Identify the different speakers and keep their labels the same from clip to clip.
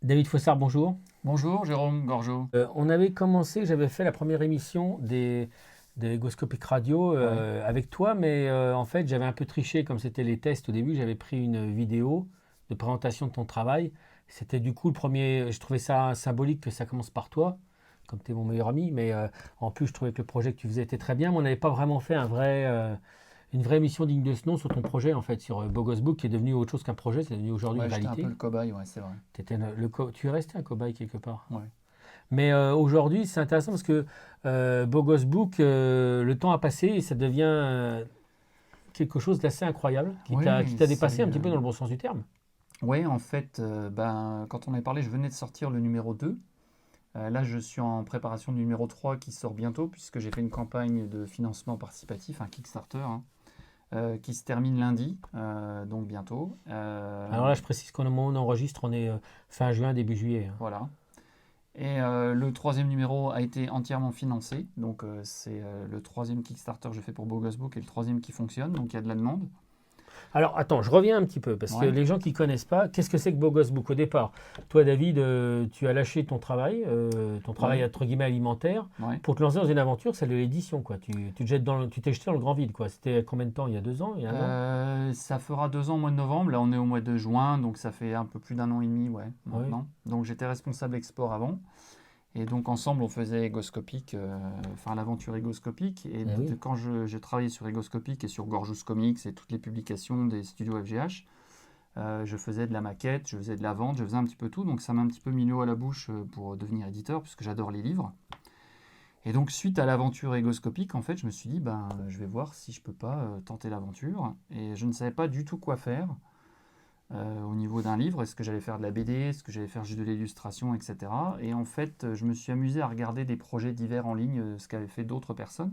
Speaker 1: David Fossard, bonjour.
Speaker 2: Bonjour Jérôme Gorgeau.
Speaker 1: On avait commencé, j'avais fait la première émission de Egoscopic Radio
Speaker 2: Ouais.
Speaker 1: avec toi, mais en fait j'avais un peu triché comme c'était les tests au début. J'avais pris une vidéo de présentation de ton travail. C'était du coup le premier, je trouvais ça symbolique que ça commence par toi, comme tu es mon meilleur ami, mais en plus je trouvais que le projet que tu faisais était très bien, mais on n'avait pas vraiment fait une vraie émission digne de ce nom sur ton projet en fait, sur Bogos Book qui est devenu autre chose qu'un projet, c'est devenu aujourd'hui une
Speaker 2: Ouais, j'étais un peu
Speaker 1: réalité.
Speaker 2: le cobaye, ouais, c'est vrai.
Speaker 1: Tu es resté un cobaye quelque part.
Speaker 2: Ouais.
Speaker 1: Mais aujourd'hui, c'est intéressant parce que Bogos Book, le temps a passé et ça devient quelque chose d'assez incroyable qui
Speaker 2: Oui,
Speaker 1: t'a dépassé un petit peu dans le bon sens du terme.
Speaker 2: ouais, en fait, quand on avait parlé, je venais de sortir le numéro 2. Là, je suis en préparation du numéro 3 qui sort bientôt, puisque j'ai fait une campagne de financement participatif, un Kickstarter, hein, qui se termine lundi, donc bientôt.
Speaker 1: Alors là, je précise qu'au moment où on enregistre, on est fin juin, début juillet, hein.
Speaker 2: Voilà. Et le troisième numéro a été entièrement financé. Donc, c'est le troisième Kickstarter que je fais pour Bogos Book et le troisième qui fonctionne. Donc, il y a de la demande.
Speaker 1: Alors attends, je reviens un petit peu parce que
Speaker 2: Ouais,
Speaker 1: les gens qui ne connaissent pas, qu'est-ce que c'est que Bogos Book au départ? Toi, David, tu as lâché ton travail
Speaker 2: ouais,
Speaker 1: entre guillemets alimentaire,
Speaker 2: ouais.
Speaker 1: pour te lancer dans une aventure, celle de l'édition, quoi. Tu t'es jeté dans le grand vide, quoi. C'était combien de temps? Il y a 2 ans? Il y a un an?
Speaker 2: Ça fera 2 ans au mois de novembre. Là, on est au mois de juin, donc ça fait un peu plus d'un an et demi, ouais,
Speaker 1: Oui.
Speaker 2: maintenant. Donc, j'étais responsable export avant. Et donc, ensemble, on faisait Egoscopic, enfin l'aventure Egoscopic. Et
Speaker 1: Eh oui.
Speaker 2: quand j'ai travaillé sur Egoscopic et sur Gorgeous Comics et toutes les publications des studios FGH, je faisais de la maquette, je faisais de la vente, je faisais un petit peu tout. Donc, ça m'a un petit peu mis l'eau à la bouche pour devenir éditeur, puisque j'adore les livres. Et donc, suite à l'aventure Egoscopic, en fait, je me suis dit, ben, je vais voir si je peux pas tenter l'aventure. Et je ne savais pas du tout quoi faire au niveau d'un livre. Est-ce que j'allais faire de la BD? Est-ce que j'allais faire juste de l'illustration, etc. Et en fait, je me suis amusé à regarder des projets divers en ligne, ce qu'avaient fait d'autres personnes.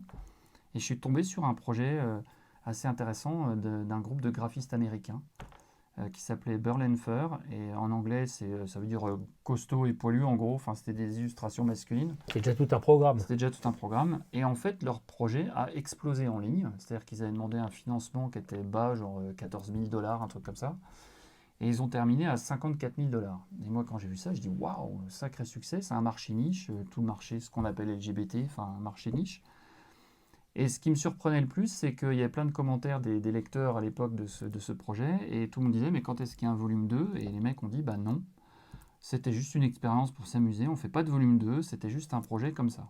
Speaker 2: Et je suis tombé sur un projet assez intéressant d'un groupe de graphistes américains qui s'appelait Burl Fur. Et en anglais, ça veut dire costaud et poilu, en gros. Enfin, c'était des illustrations masculines.
Speaker 1: C'est déjà tout un programme.
Speaker 2: C'était déjà tout un programme. Et en fait, leur projet a explosé en ligne. C'est-à-dire qu'ils avaient demandé un financement qui était bas, genre 14 000 dollars, un truc comme ça. Et ils ont terminé à 54 000 dollars. Et moi, quand j'ai vu ça, je dis waouh, sacré succès. C'est un marché niche, tout le marché, ce qu'on appelle LGBT, enfin un marché niche. Et ce qui me surprenait le plus, c'est qu'il y avait plein de commentaires des lecteurs à l'époque de ce projet. Et tout le monde disait, mais quand est-ce qu'il y a un volume 2? Et les mecs ont dit, bah non, c'était juste une expérience pour s'amuser. On ne fait pas de volume 2, c'était juste un projet comme ça.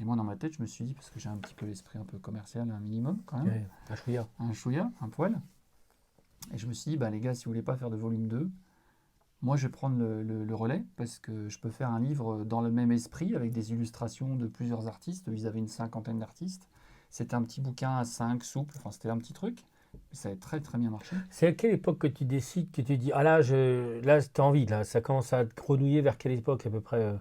Speaker 2: Et moi, dans ma tête, je me suis dit, parce que j'ai un petit peu l'esprit un peu commercial, un minimum quand même,
Speaker 1: Ouais, un chouïa.
Speaker 2: un chouïa, un poil. Et je me suis dit, bah les gars, si vous voulez pas faire de volume 2, moi je vais prendre le relais parce que je peux faire un livre dans le même esprit avec des illustrations de plusieurs artistes. Ils avaient une cinquantaine d'artistes. C'était un petit bouquin à 5 souple, enfin c'était un petit truc. Ça a très très bien marché.
Speaker 1: C'est à quelle époque que tu décides, que tu dis, ah là, là, t'as envie, là, ça commence à te grenouiller vers quelle époque à peu près,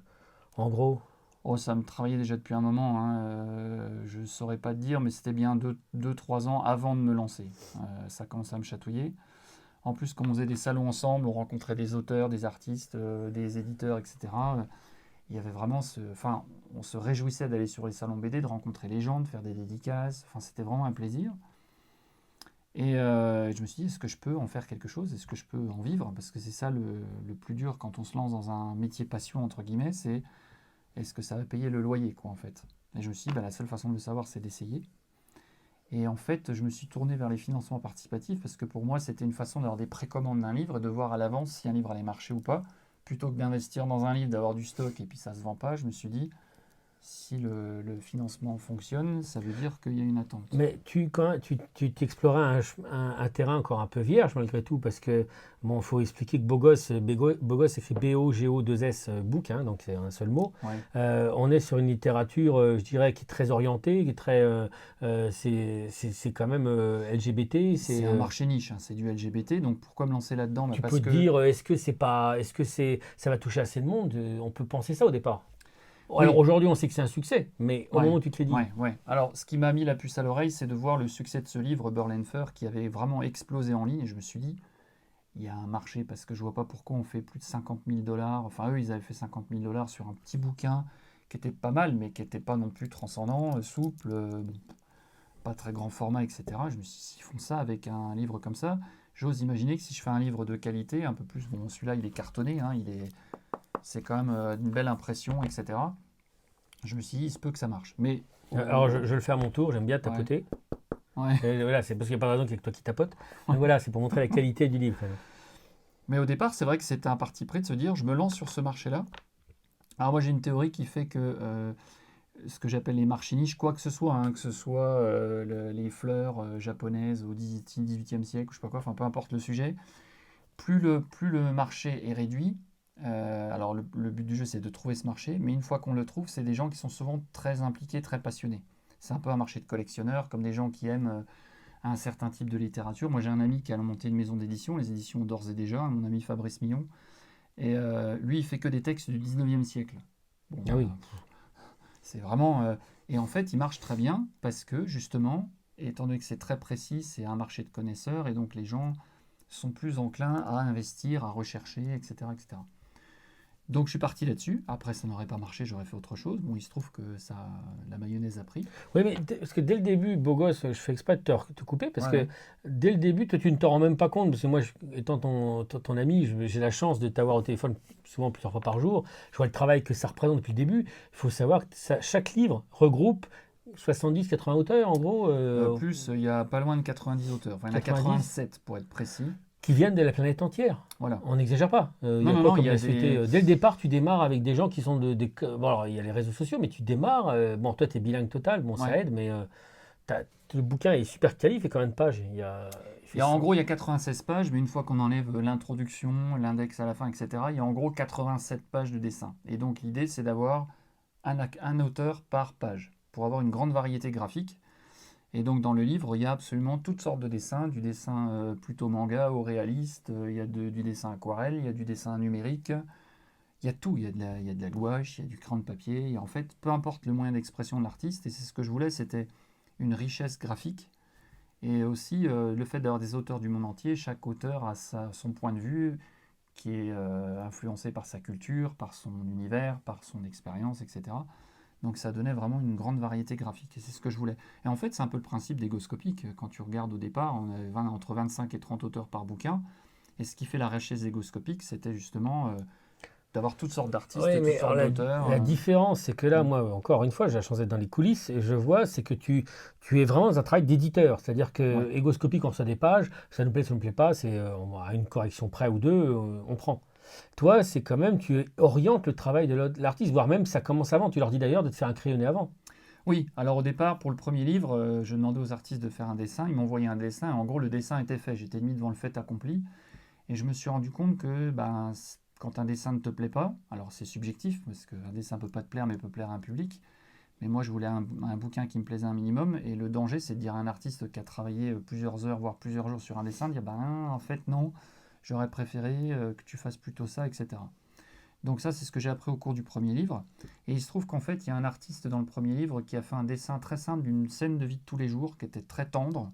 Speaker 1: en gros?
Speaker 2: Oh, ça me travaillait déjà depuis un moment, hein. Je ne saurais pas te dire, mais c'était bien 2-3 ans avant de me lancer. Ça commençait à me chatouiller. En plus, comme on faisait des salons ensemble, on rencontrait des auteurs, des artistes, des éditeurs, etc. Il y avait vraiment enfin, on se réjouissait d'aller sur les salons BD, de rencontrer les gens, de faire des dédicaces. Enfin, c'était vraiment un plaisir. Et je me suis dit, est-ce que je peux en faire quelque chose? Est-ce que je peux en vivre? Parce que c'est ça le plus dur quand on se lance dans un métier passion, entre guillemets, c'est est-ce que ça va payer le loyer, quoi, en fait. Et je me suis dit, bah, la seule façon de le savoir, c'est d'essayer. Et en fait, je me suis tourné vers les financements participatifs parce que pour moi, c'était une façon d'avoir des précommandes d'un livre et de voir à l'avance si un livre allait marcher ou pas. Plutôt que d'investir dans un livre, d'avoir du stock et puis ça ne se vend pas, je me suis dit, si le financement fonctionne, ça veut dire qu'il y a une attente.
Speaker 1: Mais tu t'explorais un terrain encore un peu vierge malgré tout, parce que, bon, il faut expliquer que Bogos écrit B-O-G-O-2-S book, hein, donc c'est un seul mot.
Speaker 2: Ouais.
Speaker 1: On est sur une littérature, je dirais, qui est très orientée, qui est très, c'est quand même LGBT.
Speaker 2: C'est un marché niche, hein, c'est du LGBT, donc pourquoi me lancer là-dedans? Bah
Speaker 1: Tu
Speaker 2: parce
Speaker 1: peux te
Speaker 2: que,
Speaker 1: dire, est-ce que ça va toucher assez de monde? On peut penser ça au départ. Alors
Speaker 2: oui,
Speaker 1: aujourd'hui, on sait que c'est un succès, mais au moment
Speaker 2: ouais,
Speaker 1: où tu te l'es dit,
Speaker 2: ouais. Alors, ce qui m'a mis la puce à l'oreille, c'est de voir le succès de ce livre, Burl Fur, qui avait vraiment explosé en ligne, et je me suis dit, il y a un marché parce que je vois pas pourquoi on fait plus de 50 000 dollars. Enfin, eux, ils avaient fait 50 000 dollars sur un petit bouquin qui était pas mal, mais qui n'était pas non plus transcendant, souple, pas très grand format, etc. Je me suis dit, s'ils font ça avec un livre comme ça, j'ose imaginer que si je fais un livre de qualité, un peu plus, bon, celui-là, il est cartonné, hein, c'est quand même une belle impression, etc. Je me suis dit, il se peut que ça marche. Mais
Speaker 1: Alors, je le fais à mon tour, j'aime bien tapoter.
Speaker 2: ouais.
Speaker 1: Et voilà, c'est parce qu'il n'y a pas de raison qu'il y ait que toi qui tapote. Donc voilà, c'est pour montrer la qualité du livre.
Speaker 2: Mais au départ, c'est vrai que c'était un parti pris de se dire, je me lance sur ce marché-là. Alors moi, j'ai une théorie qui fait que ce que j'appelle les marchés niches, quoi que ce soit, hein, que ce soit les fleurs japonaises au 18e siècle, ou je sais pas quoi, enfin peu importe le sujet, plus le marché est réduit, alors le but du jeu c'est de trouver ce marché, mais une fois qu'on le trouve, c'est des gens qui sont souvent très impliqués, très passionnés. C'est un peu un marché de collectionneurs, comme des gens qui aiment un certain type de littérature. Moi j'ai un ami qui a monté une maison d'édition, les éditions d'ores et déjà, mon ami Fabrice Millon, et lui il fait que des textes du 19e siècle. Bon,
Speaker 1: Ah oui.
Speaker 2: c'est vraiment... et en fait il marche très bien parce que justement, étant donné que c'est très précis, c'est un marché de connaisseurs, et donc les gens sont plus enclins à investir, à rechercher, etc., etc. Donc je suis parti là-dessus. Après, ça n'aurait pas marché, j'aurais fait autre chose. Bon, il se trouve que ça, la mayonnaise a pris.
Speaker 1: Oui, mais parce que dès le début, beau gosse, je fais exprès de te couper, parce
Speaker 2: Ouais,
Speaker 1: que
Speaker 2: ouais.
Speaker 1: dès le début, toi, tu ne t'en rends même pas compte, parce que moi, étant ton ami, j'ai la chance de t'avoir au téléphone souvent plusieurs fois par jour. Je vois le travail que ça représente depuis le début. Il faut savoir que chaque livre regroupe 70-80 auteurs, en gros,
Speaker 2: Plus, il y a pas loin de 90 auteurs. Enfin, il y en a
Speaker 1: 90,
Speaker 2: 87 pour être précis.
Speaker 1: qui viennent de la planète entière.
Speaker 2: Voilà.
Speaker 1: On n'exagère pas. Il y
Speaker 2: Non,
Speaker 1: a
Speaker 2: non,
Speaker 1: quoi
Speaker 2: non, il
Speaker 1: comme
Speaker 2: y a
Speaker 1: nationalité
Speaker 2: des...
Speaker 1: Dès le départ, tu démarres avec des gens qui sont bon, alors, il y a les réseaux sociaux, mais tu démarres. Bon, toi, tu es bilingue total, bon,
Speaker 2: Ouais.
Speaker 1: ça aide, mais le bouquin est super quali, il fait combien de pages? Il fait
Speaker 2: En
Speaker 1: 100.
Speaker 2: gros, il y a 96 pages, mais une fois qu'on enlève l'introduction, l'index à la fin, etc., il y a en gros 87 pages de dessin. Et donc l'idée, c'est d'avoir un auteur par page, pour avoir une grande variété graphique. Et donc dans le livre, il y a absolument toutes sortes de dessins, du dessin plutôt manga au réaliste, il y a du dessin aquarelle, il y a du dessin numérique, il y a tout, il y a de la gouache, il y a du crayon de papier, et en fait, peu importe le moyen d'expression de l'artiste, et c'est ce que je voulais, c'était une richesse graphique, et aussi le fait d'avoir des auteurs du monde entier, chaque auteur a son point de vue, qui est influencé par sa culture, par son univers, par son expérience, etc. Donc ça donnait vraiment une grande variété graphique, et c'est ce que je voulais. Et en fait, c'est un peu le principe d'Égoscopique. Quand tu regardes au départ, on avait entre 25 et 30 auteurs par bouquin, et ce qui fait la richesse d'Égoscopique, c'était justement d'avoir toutes sortes d'artistes
Speaker 1: Oui,
Speaker 2: et toutes
Speaker 1: mais alors,
Speaker 2: sortes d'auteurs.
Speaker 1: la différence, c'est que là, moi, encore une fois, j'ai la chance d'être dans les coulisses et je vois, c'est que tu es vraiment dans un travail d'éditeur. C'est-à-dire
Speaker 2: Ouais.
Speaker 1: que Égoscopie, quand on reçoit des pages, ça nous plaît, ça ne nous plaît pas, à une correction près ou deux, on prend. Toi, c'est quand même, tu orientes le travail de l'artiste, voire même ça commence avant. Tu leur dis d'ailleurs de te faire un crayonné avant.
Speaker 2: Oui, alors au départ, pour le premier livre, je demandais aux artistes de faire un dessin. Ils m'envoyaient un dessin, et en gros, le dessin était fait. J'étais mis devant le fait accompli. Et je me suis rendu compte que ben, quand un dessin ne te plaît pas, alors c'est subjectif, parce qu'un dessin ne peut pas te plaire, mais peut plaire à un public. Mais moi, je voulais un bouquin qui me plaisait un minimum. Et le danger, c'est de dire à un artiste qui a travaillé plusieurs heures, voire plusieurs jours sur un dessin, de dire, ben, en fait, non, j'aurais préféré que tu fasses plutôt ça, etc. Donc ça, c'est ce que j'ai appris au cours du premier livre. Et il se trouve qu'en fait, il y a un artiste dans le premier livre qui a fait un dessin très simple d'une scène de vie de tous les jours, qui était très tendre.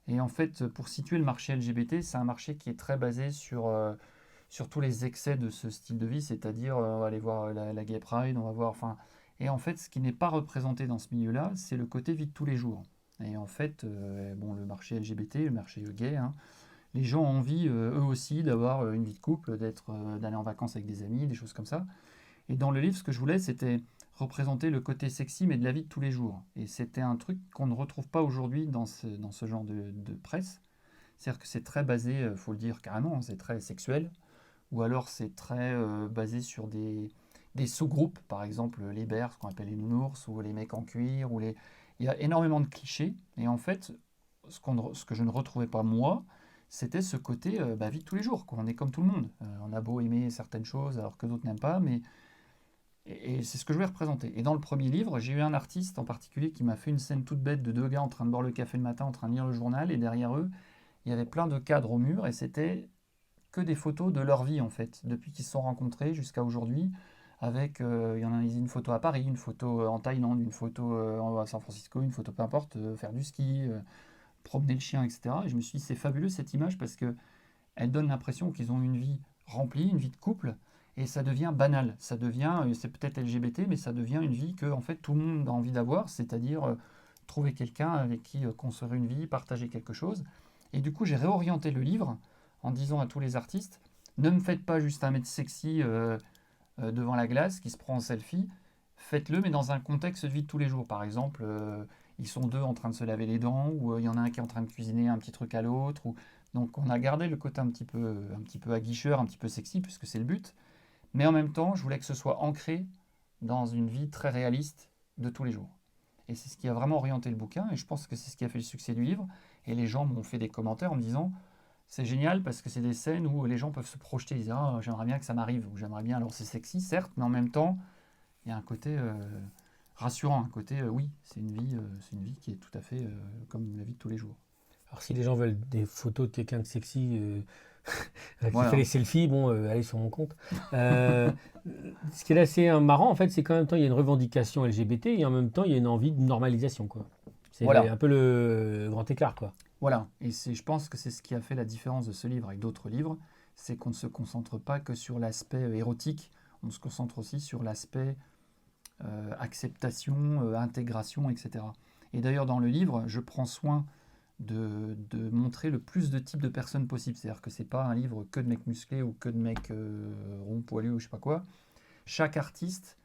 Speaker 2: Et en fait, pour situer le marché LGBT, c'est un marché qui est très basé sur tous les excès de ce style de vie, c'est-à-dire on va aller voir la Gay Pride, on va voir, enfin, et en fait, ce qui n'est pas représenté dans ce milieu-là, c'est le côté vie de tous les jours. Et en fait, bon, le marché LGBT, le marché gay, hein, les gens ont envie, eux aussi, d'avoir une vie de couple, d'aller en vacances avec des amis, des choses comme ça. Et dans le livre, ce que je voulais, c'était représenter le côté sexy, mais de la vie de tous les jours. Et c'était un truc qu'on ne retrouve pas aujourd'hui dans ce genre de presse. C'est-à-dire que c'est très basé, il faut le dire carrément, hein, c'est très sexuel, ou alors c'est très basé sur des sous-groupes, par exemple les bears, ce qu'on appelle les nounours, ou les mecs en cuir, il y a énormément de clichés, et en fait, ce que je ne retrouvais pas moi, c'était ce côté vie de tous les jours, quoi. On est comme tout le monde. On a beau aimer certaines choses alors que d'autres n'aiment pas, mais et c'est ce que je voulais représenter. Et dans le premier livre, j'ai eu un artiste en particulier qui m'a fait une scène toute bête de deux gars en train de boire le café le matin, en train de lire le journal, et derrière eux, il y avait plein de cadres au mur, et c'était que des photos de leur vie en fait, depuis qu'ils se sont rencontrés jusqu'à aujourd'hui, avec, il y en a une photo à Paris, une photo en Thaïlande, une photo à San Francisco, une photo peu importe, faire du ski, promener le chien, etc. Et je me suis dit, c'est fabuleux cette image parce que elle donne l'impression qu'ils ont une vie remplie, une vie de couple, et ça devient banal. Ça devient, c'est peut-être LGBT, mais ça devient une vie que en fait tout le monde a envie d'avoir, c'est-à-dire trouver quelqu'un avec qui construire une vie, partager quelque chose. Et du coup, j'ai réorienté le livre en disant à tous les artistes, ne me faites pas juste un mec sexy devant la glace, qui se prend en selfie, faites-le, mais dans un contexte de vie de tous les jours. Par exemple, ils sont deux en train de se laver les dents, ou il y en a un qui est en train de cuisiner un petit truc à l'autre. Donc on a gardé le côté un petit peu aguicheur, un petit peu sexy, puisque c'est le but. Mais en même temps, je voulais que ce soit ancré dans une vie très réaliste de tous les jours. Et c'est ce qui a vraiment orienté le bouquin, et je pense que c'est ce qui a fait le succès du livre. Et les gens m'ont fait des commentaires en me disant, c'est génial parce que c'est des scènes où les gens peuvent se projeter, ils disent, ah, j'aimerais bien que ça m'arrive, ou j'aimerais bien, alors c'est sexy certes, mais en même temps, il y a un côté rassurant, un côté, oui, c'est une vie qui est tout à fait comme la vie de tous les jours.
Speaker 1: Alors, si les gens veulent des photos de quelqu'un de sexy qui fait
Speaker 2: Voilà.
Speaker 1: les selfies, bon, allez sur mon compte. Euh, Ce qui est assez marrant, en fait, c'est qu'en même temps, il y a une revendication LGBT et en même temps, il y a une envie de normalisation, quoi. C'est
Speaker 2: Voilà.
Speaker 1: un peu le grand écart, quoi.
Speaker 2: Voilà, et je pense que c'est ce qui a fait la différence de ce livre avec d'autres livres, c'est qu'on ne se concentre pas que sur l'aspect érotique, on se concentre aussi sur l'aspect acceptation, intégration, etc. Et d'ailleurs dans le livre, je prends soin de montrer le plus de types de personnes possible, c'est-à-dire que c'est pas un livre que de mecs musclés ou que de mecs ronds poilus ou je sais pas quoi. Chaque artiste,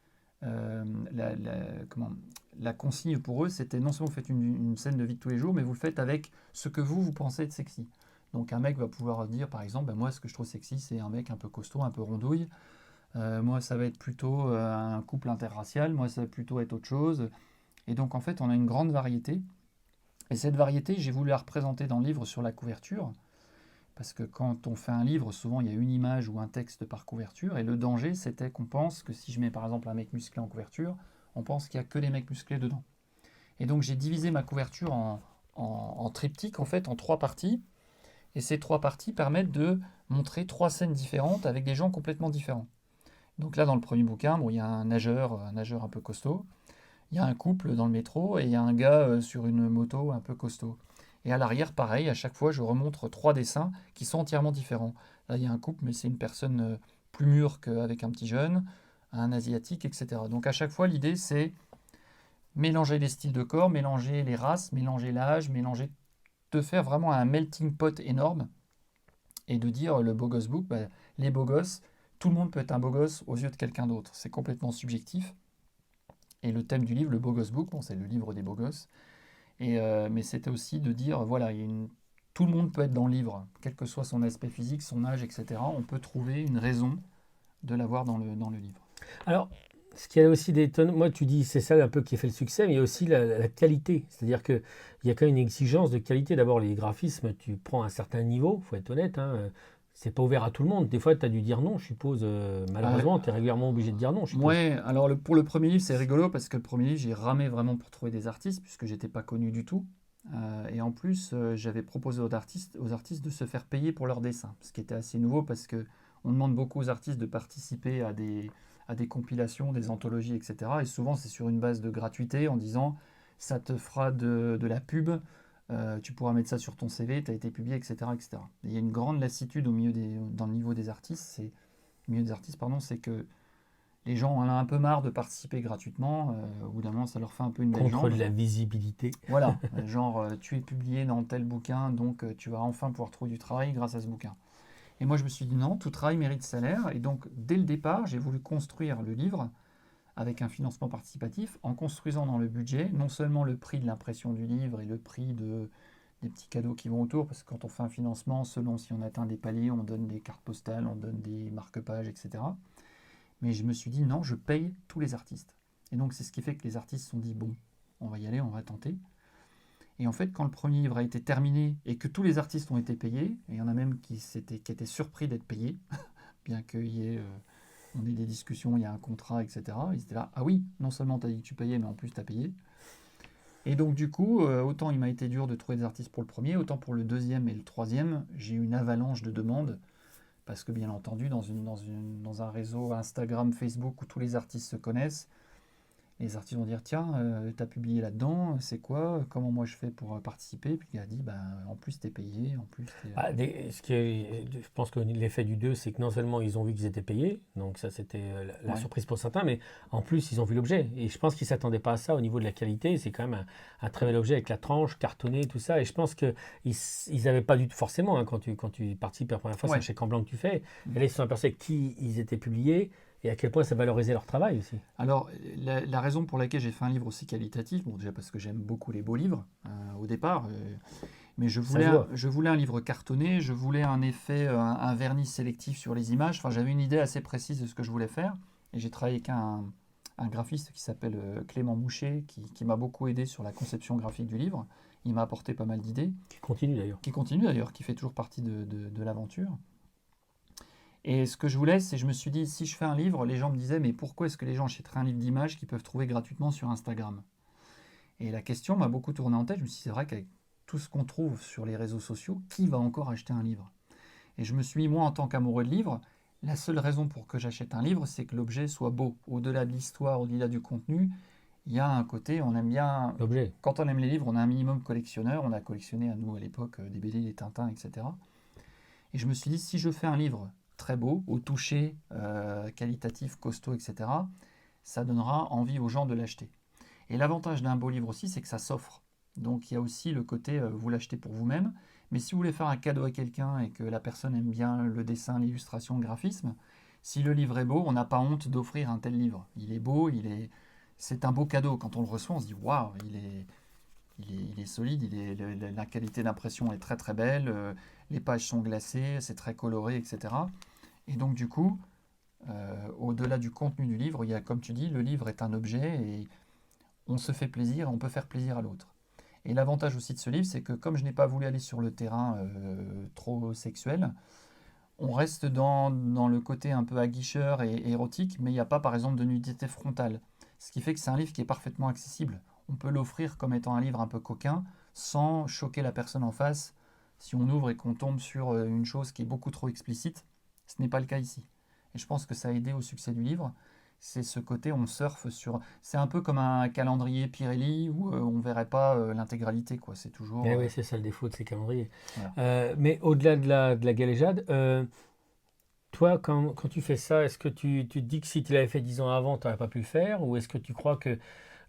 Speaker 2: euh, la, la- comment, la consigne pour eux, c'était non seulement vous faites une scène de vie de tous les jours, mais vous le faites avec ce que vous pensez être sexy. Donc un mec va pouvoir dire, par exemple, ben moi ce que je trouve sexy, c'est un mec un peu costaud, un peu rondouille. Moi ça va être plutôt un couple interracial, moi ça va plutôt être autre chose. Et donc en fait on a une grande variété. Et cette variété, j'ai voulu la représenter dans le livre sur la couverture. Parce que quand on fait un livre, souvent il y a une image ou un texte par couverture, et le danger c'était qu'on pense que si je mets par exemple un mec musclé en couverture, on pense qu'il n'y a que les mecs musclés dedans. Et donc j'ai divisé ma couverture en triptyque, en fait, en trois parties, et ces trois parties permettent de montrer trois scènes différentes avec des gens complètement différents. Donc là dans le premier bouquin, bon, il y a un nageur un peu costaud, il y a un couple dans le métro, et il y a un gars sur une moto un peu costaud. Et à l'arrière, pareil, à chaque fois, je remontre trois dessins qui sont entièrement différents. Là, il y a un couple, mais c'est une personne plus mûre qu'avec un petit jeune, un asiatique, etc. Donc à chaque fois, l'idée, c'est mélanger les styles de corps, mélanger les races, mélanger l'âge, mélanger, de faire vraiment un melting pot énorme et de dire le beau gosse book, bah, les beaux gosses, tout le monde peut être un beau gosse aux yeux de quelqu'un d'autre. C'est complètement subjectif. Et le thème du livre, le beau gosse book, bon, c'est le livre des beaux gosses. Mais c'était aussi de dire, voilà, tout le monde peut être dans le livre, quel que soit son aspect physique, son âge, etc. On peut trouver une raison de l'avoir dans le livre.
Speaker 1: Alors, ce qui est aussi d'étonnant, moi tu dis c'est ça un peu qui fait le succès, mais il y a aussi la qualité. C'est-à-dire qu'il y a quand même une exigence de qualité. D'abord, les graphismes, tu prends un certain niveau, il faut être honnête, hein, c'est pas ouvert à tout le monde. Des fois, tu as dû dire non, je suppose.
Speaker 2: Euh,
Speaker 1: Malheureusement, tu es régulièrement obligé de dire non, je suppose.
Speaker 2: ouais, alors pour le premier livre, c'est rigolo parce que le premier livre, j'ai ramé vraiment pour trouver des artistes puisque j'étais pas connu du tout. Et en plus, j'avais proposé aux artistes de se faire payer pour leurs dessins, ce qui était assez nouveau parce que on demande beaucoup aux artistes de participer à des compilations, des anthologies, etc. Et souvent, c'est sur une base de gratuité en disant ça te fera de la pub, tu pourras mettre ça sur ton CV, tu as été publié, etc., etc. Et il y a une grande lassitude dans le niveau des artistes, au milieu des artistes, pardon, c'est que les gens en ont un peu marre de participer gratuitement. Au bout d'un moment, ça leur fait un peu une belle
Speaker 1: Contre
Speaker 2: jambe.
Speaker 1: de la visibilité.
Speaker 2: Voilà, genre tu es publié dans tel bouquin, donc tu vas enfin pouvoir trouver du travail grâce à ce bouquin. Et moi je me suis dit non, tout travail mérite salaire. Et donc dès le départ, j'ai voulu construire le livre avec un financement participatif en construisant dans le budget non seulement le prix de l'impression du livre et le prix des petits cadeaux qui vont autour, parce que quand on fait un financement, selon si on atteint des paliers, on donne des cartes postales, on donne des marque-pages, etc. Mais je me suis dit non, je paye tous les artistes. Et donc c'est ce qui fait que les artistes se sont dit bon, on va y aller, on va tenter. Et en fait, quand le premier livre a été terminé et que tous les artistes ont été payés, et il y en a même qui étaient surpris d'être payés, bien on ait des discussions, il y a un contrat, etc. Ils étaient là, ah oui, non seulement tu as dit que tu payais, mais en plus tu as payé. Et donc du coup, autant il m'a été dur de trouver des artistes pour le premier, autant pour le deuxième et le troisième, j'ai eu une avalanche de demandes, parce que bien entendu, dans un réseau Instagram, Facebook, où tous les artistes se connaissent, les artistes vont dire tiens, t'as publié là-dedans, c'est quoi? Comment moi je fais pour participer? Puis il a dit ben en plus t'es payé, en plus t'es.
Speaker 1: Ah, je pense que l'effet du 2, c'est que non seulement ils ont vu qu'ils étaient payés, donc ça c'était la
Speaker 2: Ouais,
Speaker 1: surprise pour certains, mais en plus ils ont vu l'objet. Et je pense qu'ils ne s'attendaient pas à ça au niveau de la qualité. C'est quand même un très bel objet avec la tranche, cartonné, tout ça. Et je pense qu'ils n'avaient pas du tout, forcément, hein, quand tu participes la première fois, c'est un
Speaker 2: ouais,
Speaker 1: chèque en blanc que tu fais.
Speaker 2: mm,
Speaker 1: Et là ils se sont aperçus avec qui ils étaient publiés. et à quel point ça valorisait leur travail aussi.
Speaker 2: Alors, la raison pour laquelle j'ai fait un livre aussi qualitatif, bon, déjà parce que j'aime beaucoup les beaux livres au départ, mais
Speaker 1: Ça se voit.
Speaker 2: je voulais un livre cartonné, je voulais un effet, un vernis sélectif sur les images. Enfin, j'avais une idée assez précise de ce que je voulais faire. Et j'ai travaillé avec un graphiste qui s'appelle Clément Mouchet, qui m'a beaucoup aidé sur la conception graphique du livre. Il m'a apporté pas mal d'idées,
Speaker 1: Qui continue d'ailleurs.
Speaker 2: qui continue d'ailleurs, qui fait toujours partie de l'aventure. Et ce que je voulais, c'est, je me suis dit, si je fais un livre, les gens me disaient, mais pourquoi est-ce que les gens achèteraient un livre d'images qu'ils peuvent trouver gratuitement sur Instagram? Et la question m'a beaucoup tourné en tête. Je me suis dit, c'est vrai qu'avec tout ce qu'on trouve sur les réseaux sociaux, qui va encore acheter un livre? Et je me suis dit, moi, en tant qu'amoureux de livres, la seule raison pour que j'achète un livre, c'est que l'objet soit beau. Au-delà de l'histoire, au-delà du contenu, il y a un côté, on aime bien.
Speaker 1: L'objet.
Speaker 2: Quand on aime les livres, on a un minimum collectionneur. On a collectionné à nous à l'époque des BD, des Tintins, etc. Et je me suis dit, si je fais un livre très beau, au toucher, qualitatif, costaud, etc., ça donnera envie aux gens de l'acheter. Et l'avantage d'un beau livre aussi, c'est que ça s'offre. Donc il y a aussi le côté, vous l'achetez pour vous-même, mais si vous voulez faire un cadeau à quelqu'un et que la personne aime bien le dessin, l'illustration, le graphisme, si le livre est beau, on n'a pas honte d'offrir un tel livre. Il est beau, c'est un beau cadeau. Quand on le reçoit, on se dit waouh, il est solide, la qualité d'impression est très très belle, les pages sont glacées, c'est très coloré, etc. Et donc du coup, au-delà du contenu du livre, il y a, comme tu dis, le livre est un objet et on se fait plaisir, on peut faire plaisir à l'autre. Et l'avantage aussi de ce livre, c'est que comme je n'ai pas voulu aller sur le terrain trop sexuel, on reste dans le côté un peu aguicheur et érotique, mais il n'y a pas par exemple de nudité frontale. Ce qui fait que c'est un livre qui est parfaitement accessible. On peut l'offrir comme étant un livre un peu coquin, sans choquer la personne en face. Si on ouvre et qu'on tombe sur une chose qui est beaucoup trop explicite, ce n'est pas le cas ici. Et je pense que ça a aidé au succès du livre. C'est ce côté, on surfe sur. C'est un peu comme un calendrier Pirelli où on ne verrait pas l'intégralité, quoi. C'est toujours.
Speaker 1: Eh oui, c'est ça le défaut de ces calendriers.
Speaker 2: Voilà.
Speaker 1: Mais au-delà de la galéjade, toi, quand tu fais ça, est-ce que tu te dis que si tu l'avais fait 10 ans avant, tu n'aurais pas pu le faire? Ou est-ce que tu crois que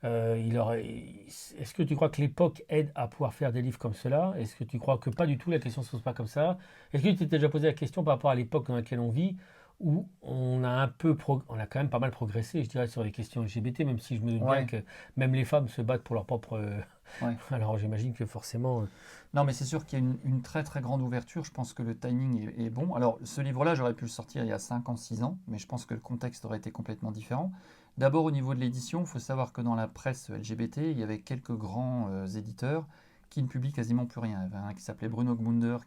Speaker 1: est-ce que tu crois que l'époque aide à pouvoir faire des livres comme cela? Est-ce que tu crois que pas du tout, la question ne se pose pas comme ça? Est-ce que tu t'es déjà posé la question par rapport à l'époque dans laquelle on vit, où on a on a quand même pas mal progressé, je dirais, sur les questions LGBT, même si je me doute bien
Speaker 2: Ouais,
Speaker 1: que même les femmes se battent pour leur propre.
Speaker 2: ouais.
Speaker 1: Alors j'imagine que forcément.
Speaker 2: Non, mais c'est sûr qu'il y a une très très grande ouverture. Je pense que le timing est bon. Alors, ce livre-là, j'aurais pu le sortir il y a 5 ans, 6 ans, mais je pense que le contexte aurait été complètement différent. D'abord, au niveau de l'édition, il faut savoir que dans la presse LGBT, il y avait quelques grands éditeurs qui ne publient quasiment plus rien. Il y avait un qui s'appelait Bruno Gmunder,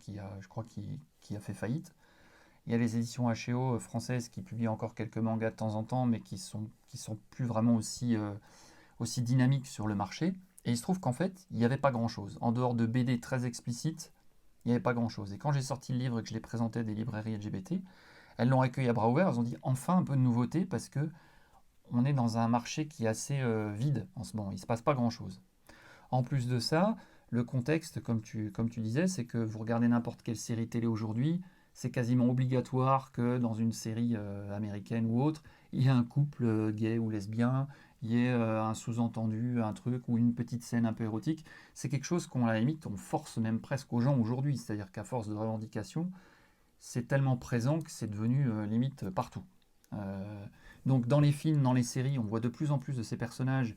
Speaker 2: je crois, qui a fait faillite. Il y a les éditions H&O françaises qui publient encore quelques mangas de temps en temps, mais qui sont plus vraiment aussi dynamiques sur le marché. Et il se trouve qu'en fait, il n'y avait pas grand-chose. En dehors de BD très explicites, il n'y avait pas grand-chose. Et quand j'ai sorti le livre et que je l'ai présenté à des librairies LGBT, elles l'ont accueilli à bras ouverts. Elles ont dit enfin un peu de nouveauté parce que on est dans un marché qui est assez vide en ce moment. Il ne se passe pas grand-chose. En plus de ça, le contexte, comme tu disais, c'est que vous regardez n'importe quelle série télé aujourd'hui, c'est quasiment obligatoire que dans une série américaine ou autre, il y ait un couple gay ou lesbien, il y ait un sous-entendu, un truc ou une petite scène un peu érotique. C'est quelque chose qu'on, à la limite, on force même presque aux gens aujourd'hui. C'est-à-dire qu'à force de revendication, c'est tellement présent que c'est devenu limite partout. Euh, donc dans les films, dans les séries, on voit de plus en plus de ces personnages.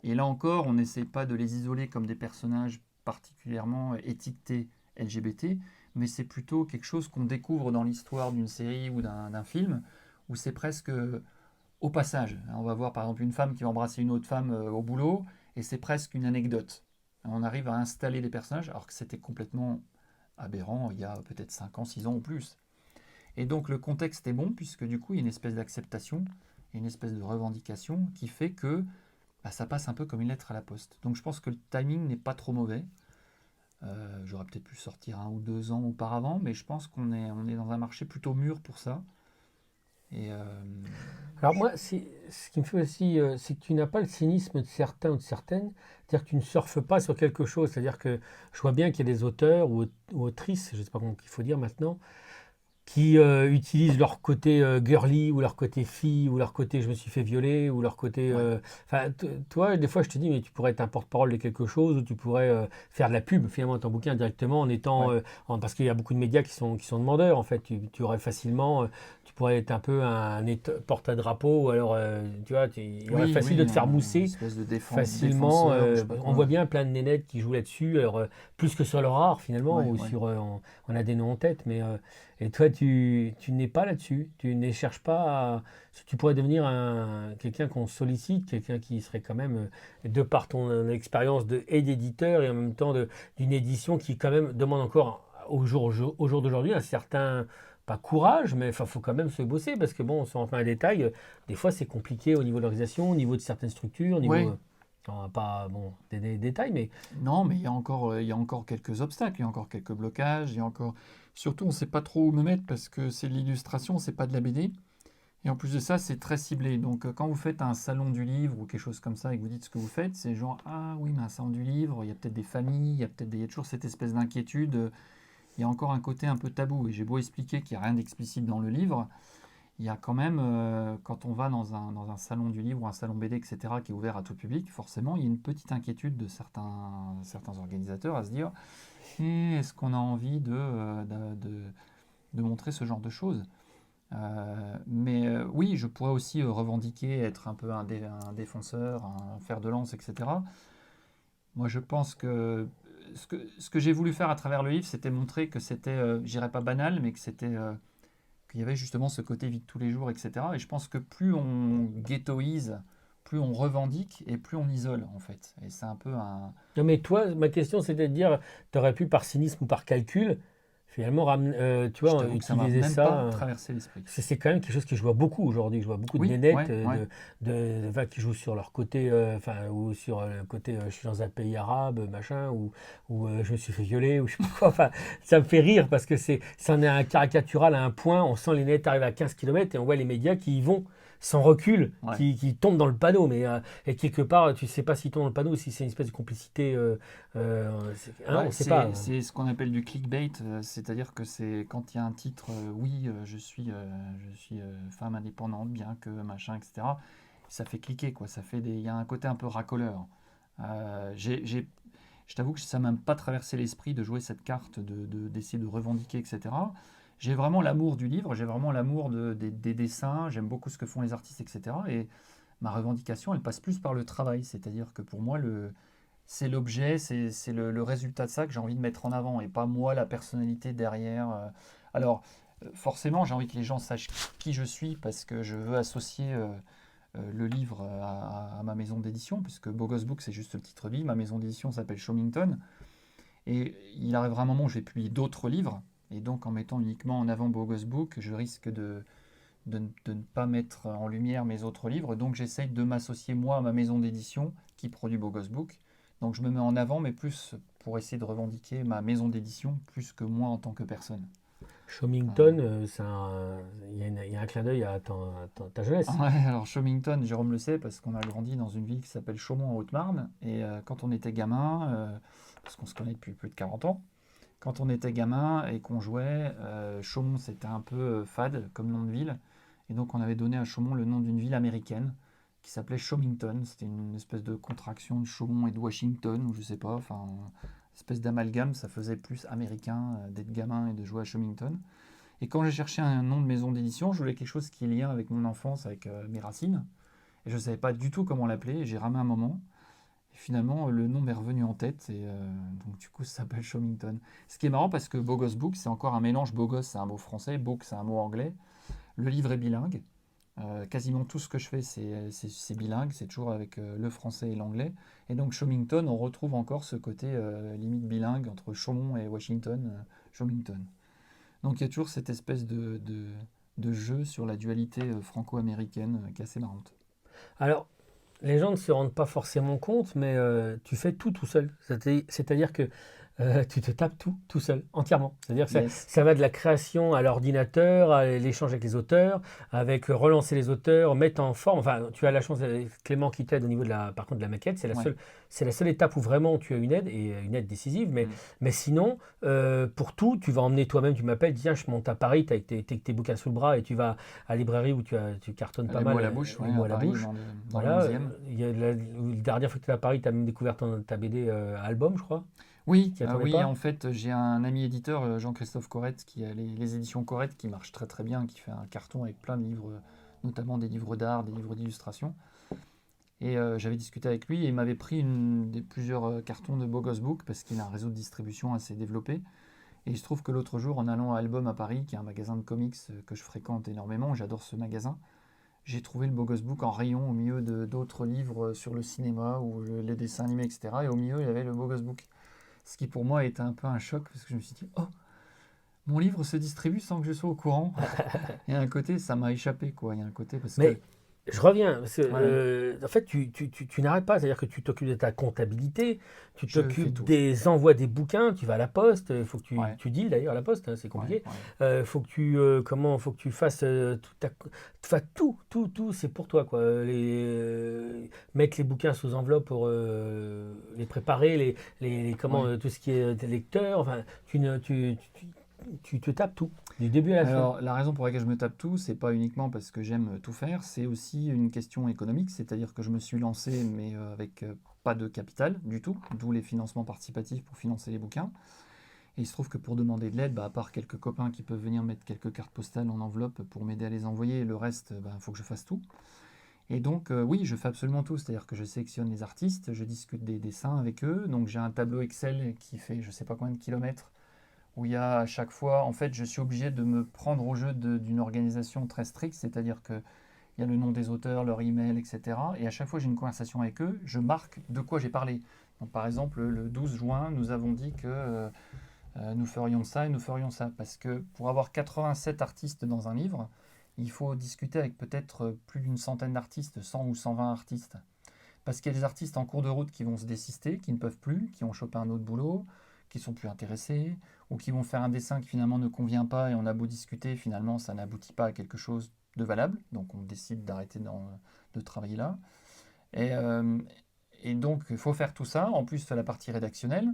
Speaker 2: Et là encore, on n'essaie pas de les isoler comme des personnages particulièrement étiquetés LGBT, mais c'est plutôt quelque chose qu'on découvre dans l'histoire d'une série ou d'un film, où c'est presque au passage. On va voir par exemple une femme qui va embrasser une autre femme au boulot, et c'est presque une anecdote. On arrive à installer les personnages, alors que c'était complètement aberrant il y a peut-être 5 ans, 6 ans ou plus. Et donc le contexte est bon, puisque du coup il y a une espèce d'acceptation, une espèce de revendication qui fait que bah, ça passe un peu comme une lettre à la poste. Donc je pense que le timing n'est pas trop mauvais. J'aurais peut-être pu sortir 1 ou 2 ans auparavant, mais je pense on est dans un marché plutôt mûr pour ça. Et
Speaker 1: Alors moi, ce qui me fait aussi, c'est que tu n'as pas le cynisme de certains ou de certaines, c'est-à-dire que tu ne surfes pas sur quelque chose, c'est-à-dire que je vois bien qu'il y a des auteurs ou autrices, je ne sais pas comment il faut dire maintenant, qui utilisent leur côté girly ou leur côté fille ou leur côté je me suis fait violer ou leur côté
Speaker 2: ouais,
Speaker 1: enfin toi des fois je te dis mais tu pourrais être un porte-parole de quelque chose ou tu pourrais faire de la pub finalement à ton bouquin directement en étant
Speaker 2: ouais,
Speaker 1: parce qu'il y a beaucoup de médias qui sont demandeurs en fait tu aurais facilement tu pourrais être un peu un porte-drapeau, ou alors, tu vois, il aurait
Speaker 2: Oui,
Speaker 1: facile de
Speaker 2: oui,
Speaker 1: te faire
Speaker 2: une
Speaker 1: mousser
Speaker 2: espèce de
Speaker 1: facilement.
Speaker 2: défenseur ou je sais pas
Speaker 1: On voit
Speaker 2: quoi.
Speaker 1: bien plein de nénettes qui jouent là-dessus, alors, plus que sur le rare finalement,
Speaker 2: Ouais,
Speaker 1: ou
Speaker 2: ouais.
Speaker 1: sur, on a des noms en tête, mais et toi, tu n'es pas là-dessus, tu ne cherches pas à, tu pourrais devenir quelqu'un qu'on sollicite, quelqu'un qui serait quand même, de par ton expérience et d'éditeur, et en même temps d'une édition qui quand même demande encore au jour d'aujourd'hui un certain, pas courage, mais il faut quand même se bosser, parce que bon, sans rentrer dans les détails, des fois c'est compliqué au niveau de l'organisation, au niveau de certaines structures, au niveau,
Speaker 2: Ouais,
Speaker 1: on va pas, bon, des détails, mais
Speaker 2: non, mais il y a encore quelques obstacles, il y a encore quelques blocages, il y a encore... Surtout, on ne sait pas trop où me mettre parce que c'est de l'illustration, c'est pas de la BD. Et en plus de ça, c'est très ciblé. Donc, quand vous faites un salon du livre ou quelque chose comme ça et que vous dites ce que vous faites, c'est genre, ah oui, mais un salon du livre, il y a peut-être des familles, il y a toujours cette espèce d'inquiétude. Il y a encore un côté un peu tabou. Et j'ai beau expliquer qu'il n'y a rien d'explicite dans le livre, il y a quand même, quand on va dans un salon du livre ou un salon BD, etc., qui est ouvert à tout public, forcément, il y a une petite inquiétude de certains organisateurs à se dire, est-ce qu'on a envie de montrer ce genre de choses? Mais oui, je pourrais aussi revendiquer être un peu un défenseur, un fer de lance, etc. Moi, je pense que ce que j'ai voulu faire à travers le livre, c'était montrer que c'était, je dirais pas banal, mais que c'était, qu'il y avait justement ce côté vie de tous les jours, etc. Et je pense que plus on ghettoise, plus on revendique et plus on isole, en fait. Et c'est un peu un...
Speaker 1: non, mais toi, ma question c'était de dire, tu aurais pu par cynisme ou par calcul, finalement, tu
Speaker 2: Je
Speaker 1: vois,
Speaker 2: t'avoue que ça m'a
Speaker 1: utiliser
Speaker 2: même
Speaker 1: ça.
Speaker 2: pas traversé l'esprit.
Speaker 1: C'est quand même quelque chose que je vois beaucoup aujourd'hui. Je vois beaucoup de
Speaker 2: Oui,
Speaker 1: nénettes
Speaker 2: ouais, ouais.
Speaker 1: enfin, qui jouent sur leur côté, enfin, ou sur le côté je suis dans un pays arabe, machin, ou je me suis fait violer, ou je sais pas quoi. Enfin, ça me fait rire parce que c'en est un caricatural à un point. On sent les nénettes arriver à 15 km et on voit les médias qui y vont sans recul,
Speaker 2: Ouais.
Speaker 1: qui tombent dans le panneau. Mais, et quelque part, tu sais pas s'ils tombent dans le panneau ou si c'est une espèce de complicité. Hein, on
Speaker 2: Ouais,
Speaker 1: sait pas.
Speaker 2: c'est ce qu'on appelle du clickbait, c'est-à-dire que c'est quand il y a un titre, oui, je suis femme indépendante, bien que machin, etc. Ça fait cliquer, quoi. Il y a un côté un peu racoleur. Je t'avoue que ça m'a même pas traversé l'esprit de jouer cette carte, d'essayer de revendiquer, etc. J'ai vraiment l'amour du livre, j'ai vraiment l'amour des dessins, j'aime beaucoup ce que font les artistes, etc. Et ma revendication, elle passe plus par le travail, c'est-à-dire que pour moi, c'est l'objet, c'est le résultat de ça que j'ai envie de mettre en avant et pas moi la personnalité derrière. Alors, forcément, j'ai envie que les gens sachent qui je suis parce que je veux associer le livre à ma maison d'édition, puisque Bogos Book, c'est juste le titre vie. Ma maison d'édition s'appelle Shomington. Et il arrivera un moment où je vais publier d'autres livres. Et donc, en mettant uniquement en avant Bogos Book, je risque de ne pas mettre en lumière mes autres livres. Donc j'essaye de m'associer moi à ma maison d'édition qui produit Bogos Book. Donc je me mets en avant, mais plus pour essayer de revendiquer ma maison d'édition plus que moi en tant que personne.
Speaker 1: Shomington, il y a un clin d'œil à ta jeunesse.
Speaker 2: Ouais, alors Shomington, Jérôme le sait parce qu'on a grandi dans une ville qui s'appelle Chaumont en Haute-Marne. Et quand on était gamin, parce qu'on se connaît depuis plus de 40 ans, quand on était gamin et qu'on jouait, Chaumont c'était un peu fade comme nom de ville. Et donc on avait donné à Chaumont le nom d'une ville américaine qui s'appelait Shomington. C'était une espèce de contraction de Chaumont et de Washington, ou je sais pas, enfin, une espèce d'amalgame. Ça faisait plus américain d'être gamin et de jouer à Shomington. Et quand j'ai cherché un nom de maison d'édition, je voulais quelque chose qui est lié avec mon enfance, avec mes racines. Et je ne savais pas du tout comment l'appeler. Et j'ai ramé un moment. Et finalement, le nom m'est revenu en tête. Et donc, du coup, ça s'appelle Shomington. Ce qui est marrant parce que Bogos Book, c'est encore un mélange. Bogos, c'est un mot français. Book, c'est un mot anglais. Le livre est bilingue. Quasiment tout ce que je fais, c'est bilingue. C'est toujours avec le français et l'anglais. Et donc, Shomington, on retrouve encore ce côté limite bilingue entre Chaumont et Washington. Shomington. Donc il y a toujours cette espèce de jeu sur la dualité franco-américaine qui est assez marrante.
Speaker 1: Alors, les gens ne se rendent pas forcément compte, mais tu fais tout seul. C'est-à-dire que tu te tapes tout seul, entièrement. C'est-à-dire que
Speaker 2: Yes.
Speaker 1: ça va de la création à l'ordinateur, à l'échange avec les auteurs, avec relancer les auteurs, mettre en forme. Enfin, tu as la chance, Clément qui t'aide au niveau par contre, de la maquette.
Speaker 2: Ouais.
Speaker 1: C'est la seule étape où vraiment tu as une aide, et une aide décisive.
Speaker 2: Mm.
Speaker 1: Mais sinon, pour tout, tu vas emmener toi-même, tu m'appelles, tiens, je monte à Paris, tu as tes bouquins sous le bras, et tu vas à la librairie où tu cartonnes pas
Speaker 2: Les
Speaker 1: mal,
Speaker 2: mots à la bouche,
Speaker 1: les
Speaker 2: ouais, à
Speaker 1: mots à la
Speaker 2: Paris,
Speaker 1: bouche.
Speaker 2: dans le
Speaker 1: Voilà,
Speaker 2: 11e.
Speaker 1: la dernière fois que tu es à Paris, tu as même découvert ta BD album, je crois.
Speaker 2: Oui,
Speaker 1: Tu n'y attendais
Speaker 2: oui,
Speaker 1: pas?
Speaker 2: en fait, j'ai un ami éditeur, Jean-Christophe Corrette, qui a les éditions Corrette, qui marchent très très bien, qui fait un carton avec plein de livres, notamment des livres d'art, des livres d'illustration. Et j'avais discuté avec lui et il m'avait pris plusieurs cartons de Bogos Book parce qu'il a un réseau de distribution assez développé. Et il se trouve que l'autre jour, en allant à Album à Paris, qui est un magasin de comics que je fréquente énormément, j'adore ce magasin, j'ai trouvé le Bogos Book en rayon au milieu d'autres livres sur le cinéma ou les dessins animés, etc. Et au milieu, il y avait le Bogos Book. Ce qui pour moi était un peu un choc parce que je me suis dit, oh, mon livre se distribue sans que je sois au courant. Et à un côté, ça m'a échappé, quoi. Il y a un côté parce que.
Speaker 1: Mais je reviens, parce que,
Speaker 2: Ouais,
Speaker 1: en fait, tu n'arrêtes pas, c'est-à-dire que tu t'occupes de ta comptabilité, tu
Speaker 2: je fais
Speaker 1: t'occupes
Speaker 2: tout.
Speaker 1: des envois des bouquins, tu vas à la poste, il faut que
Speaker 2: Ouais,
Speaker 1: tu deals d'ailleurs à la poste, hein, c'est
Speaker 2: ouais,
Speaker 1: compliqué.
Speaker 2: ouais.
Speaker 1: Faut que faut que tu fasses enfin, tout, c'est pour toi, quoi. Mettre les bouquins sous enveloppe pour les préparer,
Speaker 2: Ouais.
Speaker 1: tout ce qui est lecteur, enfin, tu te tapes tout, du début à la fin.
Speaker 2: Alors, la raison pour laquelle je me tape tout, c'est pas uniquement parce que j'aime tout faire, c'est aussi une question économique, c'est-à-dire que je me suis lancé, mais avec pas de capital du tout, d'où les financements participatifs pour financer les bouquins. Et il se trouve que pour demander de l'aide, bah, à part quelques copains qui peuvent venir mettre quelques cartes postales en enveloppe pour m'aider à les envoyer, le reste, il faut que je fasse tout. Et donc, oui, je fais absolument tout, c'est-à-dire que je sélectionne les artistes, je discute des dessins avec eux, donc j'ai un tableau Excel qui fait je sais pas combien de kilomètres où il y a à chaque fois, en fait, je suis obligé de me prendre au jeu d'une organisation très stricte, c'est-à-dire qu'il y a le nom des auteurs, leur email, etc. Et à chaque fois que j'ai une conversation avec eux, je marque de quoi j'ai parlé. Donc, par exemple, le 12 juin, nous avons dit que nous ferions ça et nous ferions ça. Parce que pour avoir 87 artistes dans un livre, il faut discuter avec peut-être plus d'une centaine d'artistes, 100 ou 120 artistes. Parce qu'il y a des artistes en cours de route qui vont se désister, qui ne peuvent plus, qui ont chopé un autre boulot, qui sont plus intéressés, ou qui vont faire un dessin qui finalement ne convient pas et on a beau discuter, finalement ça n'aboutit pas à quelque chose de valable. Donc on décide d'arrêter de travailler là. Et, euh, et donc il faut faire tout ça, en plus de la partie rédactionnelle,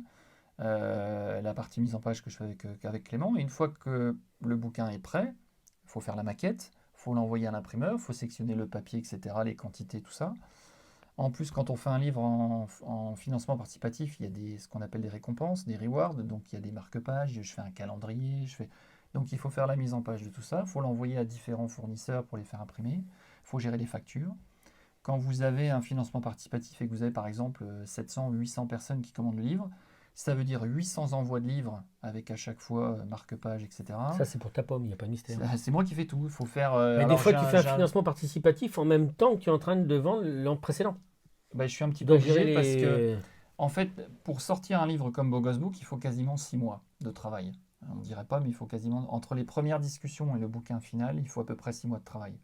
Speaker 2: la partie mise en page que je fais avec Clément. Et une fois que le bouquin est prêt, il faut faire la maquette, il faut l'envoyer à l'imprimeur, il faut sectionner le papier, etc., les quantités, tout ça. En plus, quand on fait un livre en financement participatif, il y a ce qu'on appelle des récompenses, des rewards. Donc, il y a des marque-pages, je fais un calendrier. Donc, il faut faire la mise en page de tout ça. Il faut l'envoyer à différents fournisseurs pour les faire imprimer. Il faut gérer les factures. Quand vous avez un financement participatif et que vous avez par exemple 700 ou 800 personnes qui commandent le livre, ça veut dire 800 envois de livres avec à chaque fois marque-page, etc.
Speaker 1: Ça, c'est pour ta pomme, il n'y a pas de mystère.
Speaker 2: C'est moi qui fais tout. Il faut faire.
Speaker 1: Mais des
Speaker 2: Alors,
Speaker 1: fois, tu fais un financement participatif en même temps que tu es en train de vendre l'an précédent.
Speaker 2: bah, je suis un
Speaker 1: Tu
Speaker 2: petit peu
Speaker 1: dois gérer
Speaker 2: obligé parce que
Speaker 1: les.
Speaker 2: en fait, pour sortir un livre comme Bogos Book, il faut quasiment 6 mois de travail. On ne dirait pas, mais il faut quasiment, entre les premières discussions et le bouquin final, il faut à peu près 6 mois de travail.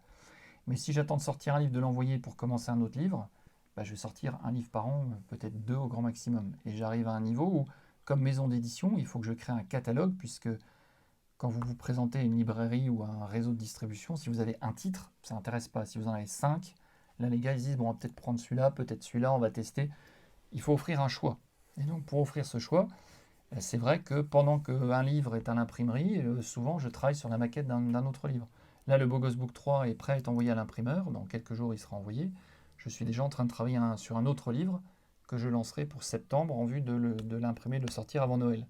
Speaker 2: Mais si j'attends de sortir un livre, de l'envoyer pour commencer un autre livre, bah, je vais sortir un livre par an, peut-être deux au grand maximum. Et j'arrive à un niveau où, comme maison d'édition, il faut que je crée un catalogue, puisque quand vous vous présentez à une librairie ou à un réseau de distribution, si vous avez un titre, ça n'intéresse pas. Si vous en avez 5, là les gars ils disent, bon, on va peut-être prendre celui-là, peut-être celui-là, on va tester. Il faut offrir un choix. Et donc pour offrir ce choix, c'est vrai que pendant qu'un livre est à l'imprimerie, souvent je travaille sur la maquette d'un autre livre. Là, le Bogos Book 3 est prêt à être envoyé à l'imprimeur. Dans quelques jours, il sera envoyé. Je suis déjà en train de travailler sur un autre livre que je lancerai pour septembre en vue de l'imprimer, de le sortir avant Noël.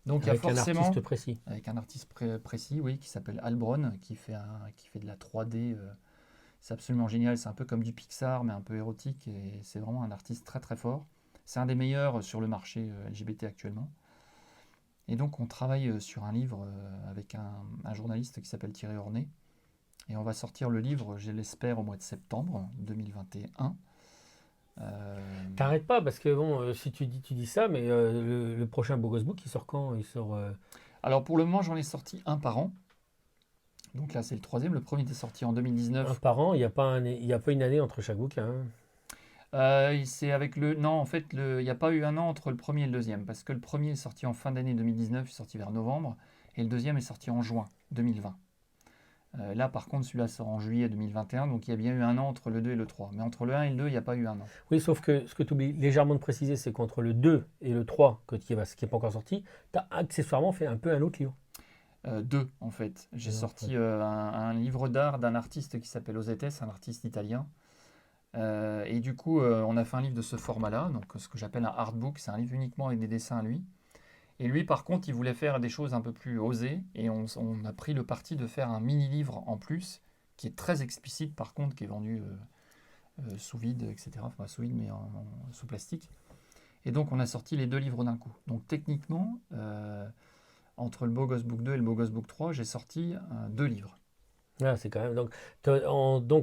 Speaker 2: Donc il y a
Speaker 1: Avec un
Speaker 2: forcément,
Speaker 1: artiste précis.
Speaker 2: avec un artiste précis, oui, qui s'appelle Albron, qui fait de la 3D. C'est absolument génial. C'est un peu comme du Pixar, mais un peu érotique. Et c'est vraiment un artiste très très fort. C'est un des meilleurs sur le marché LGBT actuellement. Et donc on travaille sur un livre avec un journaliste qui s'appelle Thierry Ornay. Et on va sortir le livre, je l'espère, au mois de septembre 2021.
Speaker 1: T'arrêtes pas parce que bon, si tu dis ça, mais le prochain Bogos Book, il sort quand? Il sort
Speaker 2: Alors pour le moment, j'en ai sorti un par an. Donc là, c'est le troisième. Le premier était sorti en
Speaker 1: un
Speaker 2: 2019.
Speaker 1: par an. Il y a pas une année entre chaque bouquin, hein.
Speaker 2: C'est avec le. Non, en fait, il n'y a pas eu un an entre le premier et le deuxième. Parce que le premier est sorti en fin d'année 2019, il est sorti vers novembre. Et le deuxième est sorti en juin 2020. Là, par contre, celui-là sort en juillet 2021. Donc il y a bien eu un an entre le 2 et le 3. Mais entre le 1 et le 2, il n'y a pas eu un an.
Speaker 1: Oui, sauf que ce que tu oublies légèrement de préciser, c'est qu'entre le 2 et le 3, qui n'est pas encore sorti, tu as accessoirement fait un peu un autre livre.
Speaker 2: Deux, en fait. J'ai
Speaker 1: Ouais.
Speaker 2: sorti un livre d'art d'un artiste qui s'appelle Ozetes, un artiste italien. Et du coup, on a fait un livre de ce format-là, donc ce que j'appelle un artbook. C'est un livre uniquement avec des dessins à lui. Et lui, par contre, il voulait faire des choses un peu plus osées. Et on a pris le parti de faire un mini-livre en plus, qui est très explicite, par contre, qui est vendu sous vide, etc. Enfin, pas sous vide, mais sous plastique. Et donc, on a sorti les 2 livres d'un coup. Donc, techniquement, entre le Beau Gosse Book 2 et le Beau Gosse Book 3, j'ai sorti 2 livres.
Speaker 1: Ah, c'est quand même. Donc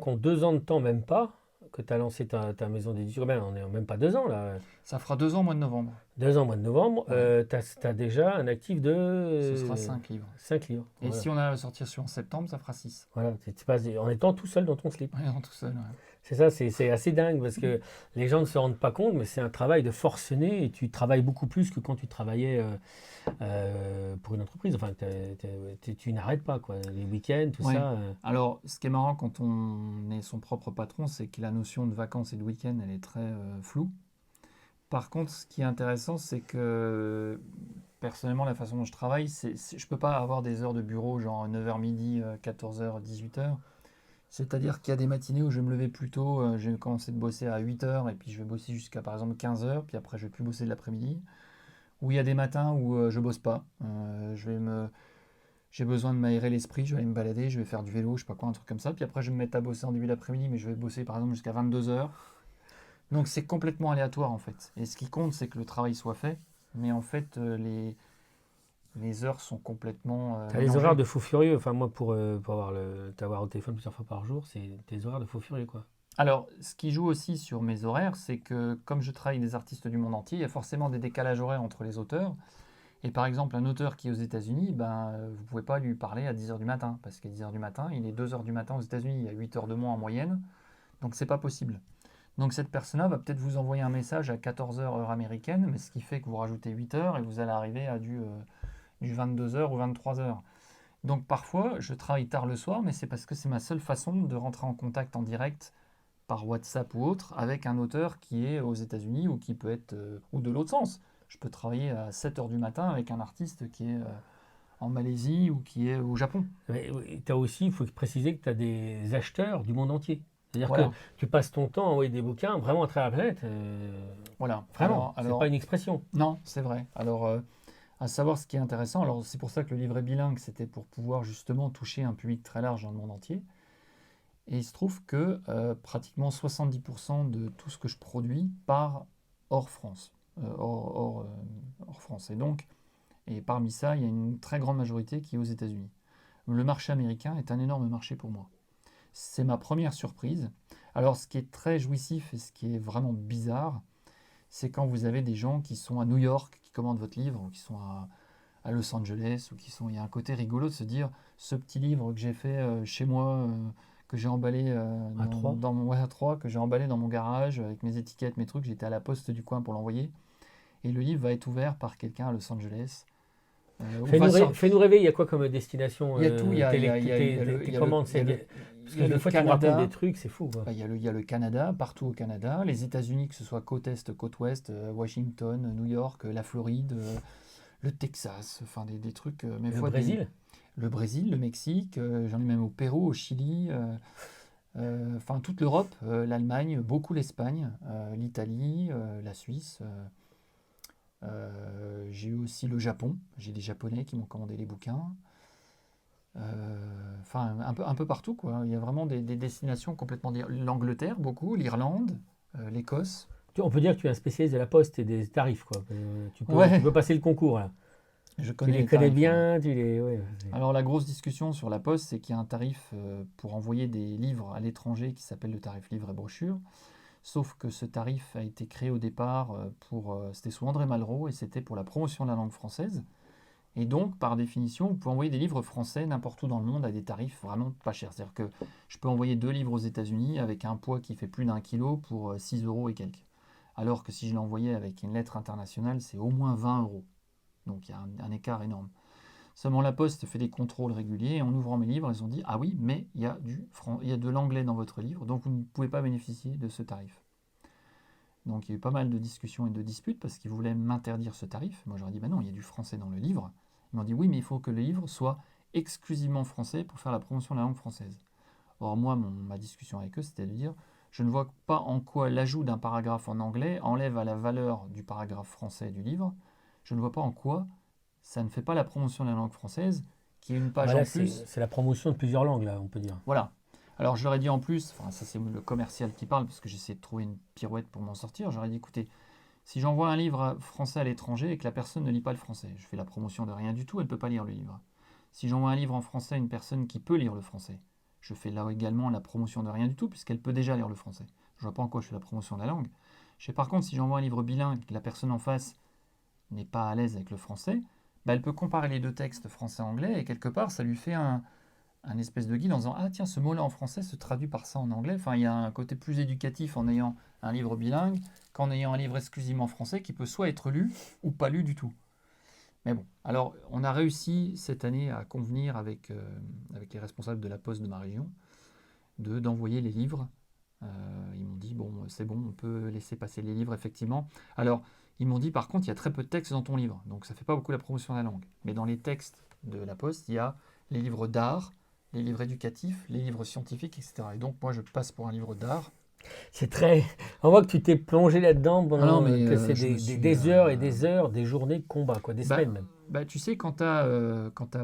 Speaker 1: en 2 ans de temps, même pas, que tu as lancé ta maison d'édition. Ben, on est même pas 2 ans là.
Speaker 2: Ça fera 2 ans au mois de novembre.
Speaker 1: 2 ans, mois de novembre.
Speaker 2: Ouais.
Speaker 1: Tu as déjà un actif de
Speaker 2: Ce sera 5 livres.
Speaker 1: 5 livres.
Speaker 2: Et
Speaker 1: Voilà.
Speaker 2: si on a à le sortir en septembre, ça fera 6.
Speaker 1: Voilà. Tu passes en étant tout seul dans ton slip.
Speaker 2: Ouais, tout seul. Ouais.
Speaker 1: C'est ça, c'est assez dingue parce que les gens ne se rendent pas compte, mais c'est un travail de forcené et tu travailles beaucoup plus que quand tu travaillais pour une entreprise. Enfin, tu n'arrêtes pas, quoi. Les week-ends, tout
Speaker 2: Ouais.
Speaker 1: ça.
Speaker 2: Alors, ce qui est marrant quand on est son propre patron, c'est que la notion de vacances et de week-end, elle est très floue. Par contre, ce qui est intéressant, c'est que personnellement, la façon dont je travaille, je ne peux pas avoir des heures de bureau, genre 9h midi, 14h, 18h. C'est-à-dire qu'il y a des matinées où je vais me lever plus tôt, je vais commencer de bosser à 8h et puis je vais bosser jusqu'à par exemple 15h, puis après je vais plus bosser de l'après-midi. Ou il y a des matins où je bosse pas. J'ai besoin de m'aérer l'esprit, je vais aller me balader, je vais faire du vélo, je sais pas quoi, un truc comme ça. Puis après je vais me mettre à bosser en début d'après-midi, mais je vais bosser par exemple jusqu'à 22h. Donc c'est complètement aléatoire en fait. Et ce qui compte, c'est que le travail soit fait. Mais en fait, les heures sont complètement
Speaker 1: Tu as les horaires
Speaker 2: mélangées.
Speaker 1: de fou furieux. Enfin, moi, pour t'avoir au téléphone plusieurs fois par jour, c'est tes horaires de fou furieux, quoi.
Speaker 2: Alors, ce qui joue aussi sur mes horaires, c'est que comme je travaille avec des artistes du monde entier, il y a forcément des décalages horaires entre les auteurs. Et par exemple, un auteur qui est aux États-Unis, vous ne pouvez pas lui parler à 10h du matin, parce qu'à 10h du matin, il est 2h du matin aux États-Unis, il y a 8 heures de moins en moyenne, donc c'est pas possible. Donc cette personne-là va peut-être vous envoyer un message à 14h heure américaine, mais ce qui fait que vous rajoutez 8 heures et vous allez arriver à du 22h ou 23h. Donc parfois, je travaille tard le soir, mais c'est parce que c'est ma seule façon de rentrer en contact en direct par WhatsApp ou autre avec un auteur qui est aux États-Unis ou qui peut être ou de l'autre sens. Je peux travailler à 7h du matin avec un artiste qui est en Malaisie ou qui est au Japon.
Speaker 1: Mais tu as aussi, il faut préciser que tu as des acheteurs du monde entier. C'est-à-dire que
Speaker 2: Voilà,
Speaker 1: tu passes ton temps à envoyer des bouquins vraiment à travers la planète.
Speaker 2: voilà.
Speaker 1: Vraiment, c'est pas une expression.
Speaker 2: Non, c'est vrai. Alors, à savoir ce qui est intéressant, alors c'est pour ça que le livre est bilingue, c'était pour pouvoir justement toucher un public très large dans le monde entier. Et il se trouve que pratiquement 70% de tout ce que je produis part hors France. Hors France. Et parmi ça, il y a une très grande majorité qui est aux États-Unis. Le marché américain est un énorme marché pour moi. C'est ma première surprise. Alors, ce qui est très jouissif et ce qui est vraiment bizarre, c'est quand vous avez des gens qui sont à New York, qui commandent votre livre, ou qui sont à Los Angeles, ou qui sont. Il y a un côté rigolo de se dire, ce petit livre que j'ai fait chez moi, que j'ai emballé
Speaker 1: À 3.
Speaker 2: dans mon A3, que j'ai emballé dans mon garage avec mes étiquettes, mes trucs, j'étais à la poste du coin pour l'envoyer. Et le livre va être ouvert par quelqu'un à Los Angeles.
Speaker 1: Fais-nous rêver, il y a quoi comme destination
Speaker 2: Il y a tout,
Speaker 1: tes commandes, parce
Speaker 2: il y a
Speaker 1: que
Speaker 2: le
Speaker 1: des fois tu me racontes
Speaker 2: Canada,
Speaker 1: des trucs, c'est fou, quoi.
Speaker 2: il y a le Canada, partout au Canada, les États-Unis, que ce soit côte Est, côte Ouest, Washington, New York, la Floride, le Texas, enfin des trucs, mais
Speaker 1: Le
Speaker 2: fois
Speaker 1: Brésil?
Speaker 2: le Brésil, le Mexique, j'en ai même au Pérou, au Chili, enfin toute l'Europe, l'Allemagne, beaucoup l'Espagne, l'Italie, la Suisse. J'ai eu aussi le Japon, j'ai des Japonais qui m'ont commandé les bouquins. Enfin, un peu partout, quoi. Il y a vraiment des destinations complètement l'Angleterre, beaucoup, l'Irlande, l'Écosse.
Speaker 1: On peut dire que tu es un spécialiste de la poste et des tarifs, quoi. Tu
Speaker 2: Ouais,
Speaker 1: peux passer le concours, là.
Speaker 2: je
Speaker 1: Tu
Speaker 2: connais
Speaker 1: les
Speaker 2: les
Speaker 1: connais
Speaker 2: tarifs. Ouais.
Speaker 1: bien, ouais,
Speaker 2: Alors, la grosse discussion sur la Poste, c'est qu'il y a un tarif pour envoyer des livres à l'étranger qui s'appelle le tarif livre et brochure. Sauf que ce tarif a été créé au départ c'était sous André Malraux et c'était pour la promotion de la langue française. Et donc, par définition, vous pouvez envoyer des livres français n'importe où dans le monde à des tarifs vraiment pas chers. C'est-à-dire que je peux envoyer 2 livres aux États-Unis avec un poids qui fait plus d'1 kilo pour 6 euros et quelques. Alors que si je l'ai envoyé avec une lettre internationale, c'est au moins 20 euros. Donc il y a un écart énorme. Seulement la Poste fait des contrôles réguliers et en ouvrant mes livres, ils ont dit ah oui, mais il y a de l'anglais dans votre livre, donc vous ne pouvez pas bénéficier de ce tarif. Donc il y a eu pas mal de discussions et de disputes parce qu'ils voulaient m'interdire ce tarif. Moi j'aurais dit bah non, il y a du français dans le livre. Ils m'ont dit oui, mais il faut que le livre soit exclusivement français pour faire la promotion de la langue française. Or moi, ma discussion avec eux, c'était de dire Je ne vois pas en quoi l'ajout d'un paragraphe en anglais enlève à la valeur du paragraphe français du livre. Je ne vois pas en quoi ça ne fait pas la promotion de la langue française, qui est une
Speaker 1: Ah
Speaker 2: page
Speaker 1: bah
Speaker 2: en
Speaker 1: là,
Speaker 2: plus.
Speaker 1: c'est la promotion de plusieurs langues, là, on peut dire.
Speaker 2: Voilà. Alors je leur ai dit en plus, enfin ça c'est le commercial qui parle, parce que j'essaie de trouver une pirouette pour m'en sortir. J'aurais dit, écoutez, si j'envoie un livre français à l'étranger et que la personne ne lit pas le français, je fais la promotion de rien du tout, elle ne peut pas lire le livre. Si j'envoie un livre en français à une personne qui peut lire le français, je fais là également la promotion de rien du tout, puisqu'elle peut déjà lire le français. Je ne vois pas en quoi je fais la promotion de la langue. Je sais par contre, si j'envoie un livre bilingue et que la personne en face n'est pas à l'aise avec le français, bah, elle peut comparer les deux textes français-anglais et quelque part ça lui fait un espèce de guide en disant ah tiens ce mot-là en français se traduit par ça en anglais. Enfin il y a un côté plus éducatif en ayant un livre bilingue qu'en ayant un livre exclusivement français qui peut soit être lu ou pas lu du tout. Mais bon, alors on a réussi cette année à convenir avec les responsables de la Poste de ma région d'envoyer les livres. Ils m'ont dit bon c'est bon, on peut laisser passer les livres effectivement. Alors ils m'ont dit par contre il y a très peu de texte dans ton livre, donc ça fait pas beaucoup la promotion de la langue. Mais dans les textes de la Poste, il y a les livres d'art, les livres éducatifs, les livres scientifiques, etc. Et donc moi je passe pour un livre d'art.
Speaker 1: C'est très. On voit que tu t'es plongé là-dedans
Speaker 2: Ah non
Speaker 1: pendant
Speaker 2: mais
Speaker 1: que c'est
Speaker 2: je me suis...
Speaker 1: des heures et des heures, des journées de combat, quoi, des
Speaker 2: Bah,
Speaker 1: semaines même.
Speaker 2: tu sais, quand t'as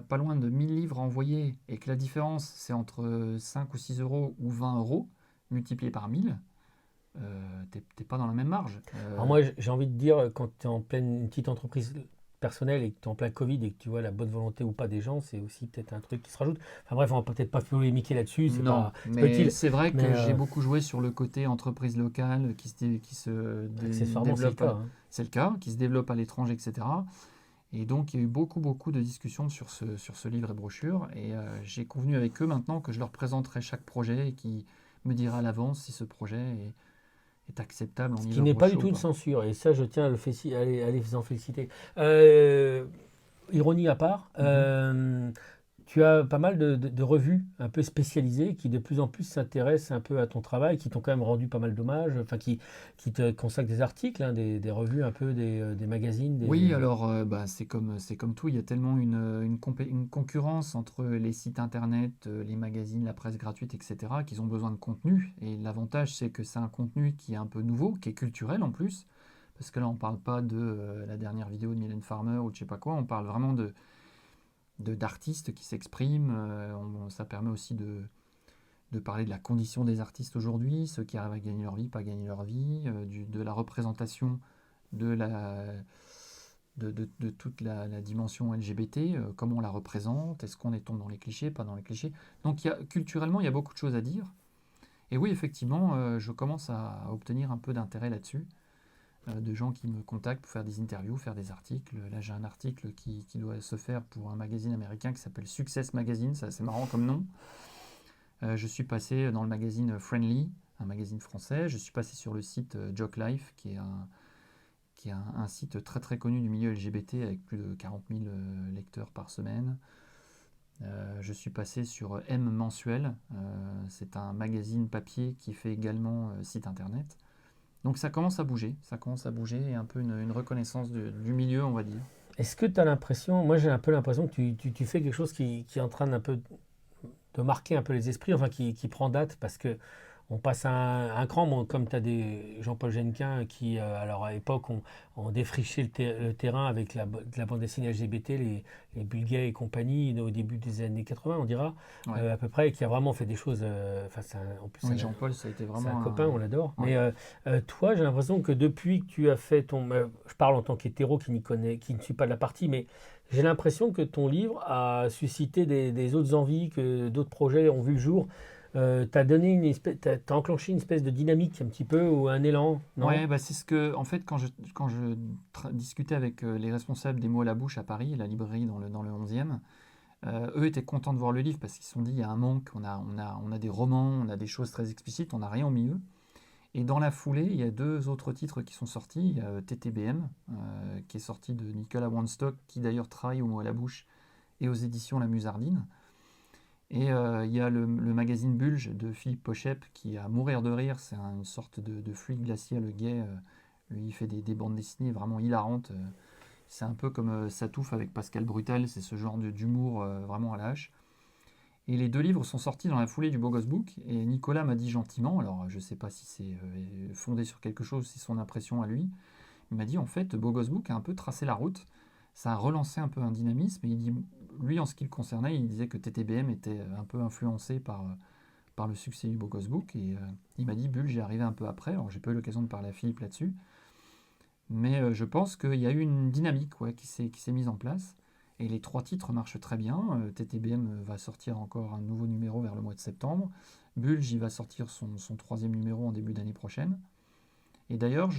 Speaker 2: pas loin de 1000 livres à envoyer et que la différence c'est entre 5 ou 6 euros ou 20 euros multiplié par 1000, t'es pas dans la même marge.
Speaker 1: Alors moi, j'ai envie de dire, quand tu es en pleine une petite entreprise personnelle et que tu es en plein Covid et que tu vois la bonne volonté ou pas des gens, c'est aussi peut-être un truc qui se rajoute. Enfin bref, on va peut-être pas polémiquer là-dessus,
Speaker 2: Non,
Speaker 1: c'est pas
Speaker 2: mais
Speaker 1: utile.
Speaker 2: c'est vrai
Speaker 1: Mais
Speaker 2: que j'ai beaucoup joué sur le côté entreprise locale qui se
Speaker 1: accessoirement, c'est le
Speaker 2: développe,
Speaker 1: cas, hein.
Speaker 2: c'est le cas, qui se développe à l'étranger, etc. Et donc, il y a eu beaucoup de discussions sur ce livre et brochure. Et j'ai convenu avec eux maintenant que je leur présenterai chaque projet et qui me dira à l'avance si ce projet est acceptable en
Speaker 1: Ce qui
Speaker 2: livre et
Speaker 1: n'est pas du
Speaker 2: brochure
Speaker 1: tout
Speaker 2: ou
Speaker 1: une
Speaker 2: pas.
Speaker 1: censure. Et ça, je tiens à les en féliciter. Euh, Ironie à part,
Speaker 2: Mhm.
Speaker 1: tu as pas mal de revues un peu spécialisées qui de plus en plus s'intéressent un peu à ton travail, qui t'ont quand même rendu pas mal d'hommages, enfin qui te consacrent des articles, hein, des revues un peu, des magazines,
Speaker 2: Oui, alors c'est comme tout, il y a tellement une concurrence entre les sites internet, les magazines, la presse gratuite, etc., qu'ils ont besoin de contenu. Et l'avantage, c'est que c'est un contenu qui est un peu nouveau, qui est culturel en plus, parce que là, on ne parle pas de la dernière vidéo de Mylène Farmer ou de je sais pas quoi, on parle vraiment d'artistes qui s'expriment. Ça permet aussi de parler de la condition des artistes aujourd'hui, ceux qui arrivent à gagner leur vie, pas gagner leur vie, de la représentation de de toute la dimension LGBT, comment on la représente, est-ce qu'on tombe dans les clichés, pas dans les clichés. Donc culturellement, il y a beaucoup de choses à dire. Et oui, effectivement, je commence à obtenir un peu d'intérêt là-dessus, de gens qui me contactent pour faire des interviews, faire des articles. Là, j'ai un article qui doit se faire pour un magazine américain qui s'appelle Success Magazine, c'est assez marrant comme nom. Je suis passé dans le magazine Friendly, un magazine français. Je suis passé sur le site Jock Life, qui est un site très très connu du milieu LGBT avec plus de 40 000 lecteurs par semaine. Je suis passé sur M Mensuel, c'est un magazine papier qui fait également site internet. Donc ça commence à bouger et un peu une reconnaissance du milieu, on va dire.
Speaker 1: Est-ce que tu as l'impression, moi j'ai un peu l'impression que tu fais quelque chose qui est en train d'un peu de marquer un peu les esprits, enfin qui prend date parce que on passe à un cran, bon, comme tu as des Jean-Paul Genquin qui, alors à l'époque, ont défriché le terrain avec la bande dessinée LGBT, les Bulgares et compagnie, au début des années 80, on dira,
Speaker 2: Ouais.
Speaker 1: à peu près, et qui a vraiment fait des choses. Enfin, en plus,
Speaker 2: Oui, Jean-Paul, ça a été
Speaker 1: c'est un
Speaker 2: vraiment
Speaker 1: copain, on
Speaker 2: un...
Speaker 1: l'adore.
Speaker 2: Ouais.
Speaker 1: Mais toi, j'ai l'impression que depuis que tu as fait ton. Je parle en tant qu'hétéro qui ne suis pas de la partie, mais j'ai l'impression que ton livre a suscité des autres envies, que d'autres projets ont vu le jour. T'as donné t'as enclenché une espèce de dynamique un petit peu ou un élan, non?
Speaker 2: Ouais, bah c'est ce que, en fait, quand je discutais avec les responsables des mots à la bouche à Paris, la librairie dans le 11e, eux étaient contents de voir le livre parce qu'ils se sont dit il y a un manque, on a des romans, on a des choses très explicites, on n'a rien au milieu. Et dans la foulée, il y a deux autres titres qui sont sortis. Il y a TTBM, qui est sorti de Nicolas Wandstock, qui d'ailleurs travaille au mot à la bouche et aux éditions La Musardine. Et il y a le magazine Bulge de Philippe Pochep, qui est à mourir de rire. C'est une sorte de fluide glacial gay. Lui, il fait des bandes dessinées vraiment hilarantes. C'est un peu comme Satouf avec Pascal Brutal. C'est ce genre d'humour vraiment à la hache. Et les 2 livres sont sortis dans la foulée du Beau Gosse Book. Et Nicolas m'a dit gentiment, alors je ne sais pas si c'est fondé sur quelque chose, si c'est son impression à lui, il m'a dit en fait, Beau Gosse Book a un peu tracé la route. Ça a relancé un peu un dynamisme. Et il dit, lui, en ce qui le concernait, il disait que TTBM était un peu influencé par le succès du Beau Gosse Book. Et il m'a dit, Bulle, j'y arrivé un peu après. Alors, j'ai pas eu l'occasion de parler à Philippe là-dessus. Mais je pense qu'il y a eu une dynamique qui s'est mise en place. Et les 3 titres marchent très bien. TTBM va sortir encore un nouveau numéro vers le mois de septembre. Bulge, il va sortir son 3e numéro en début d'année prochaine. Et d'ailleurs,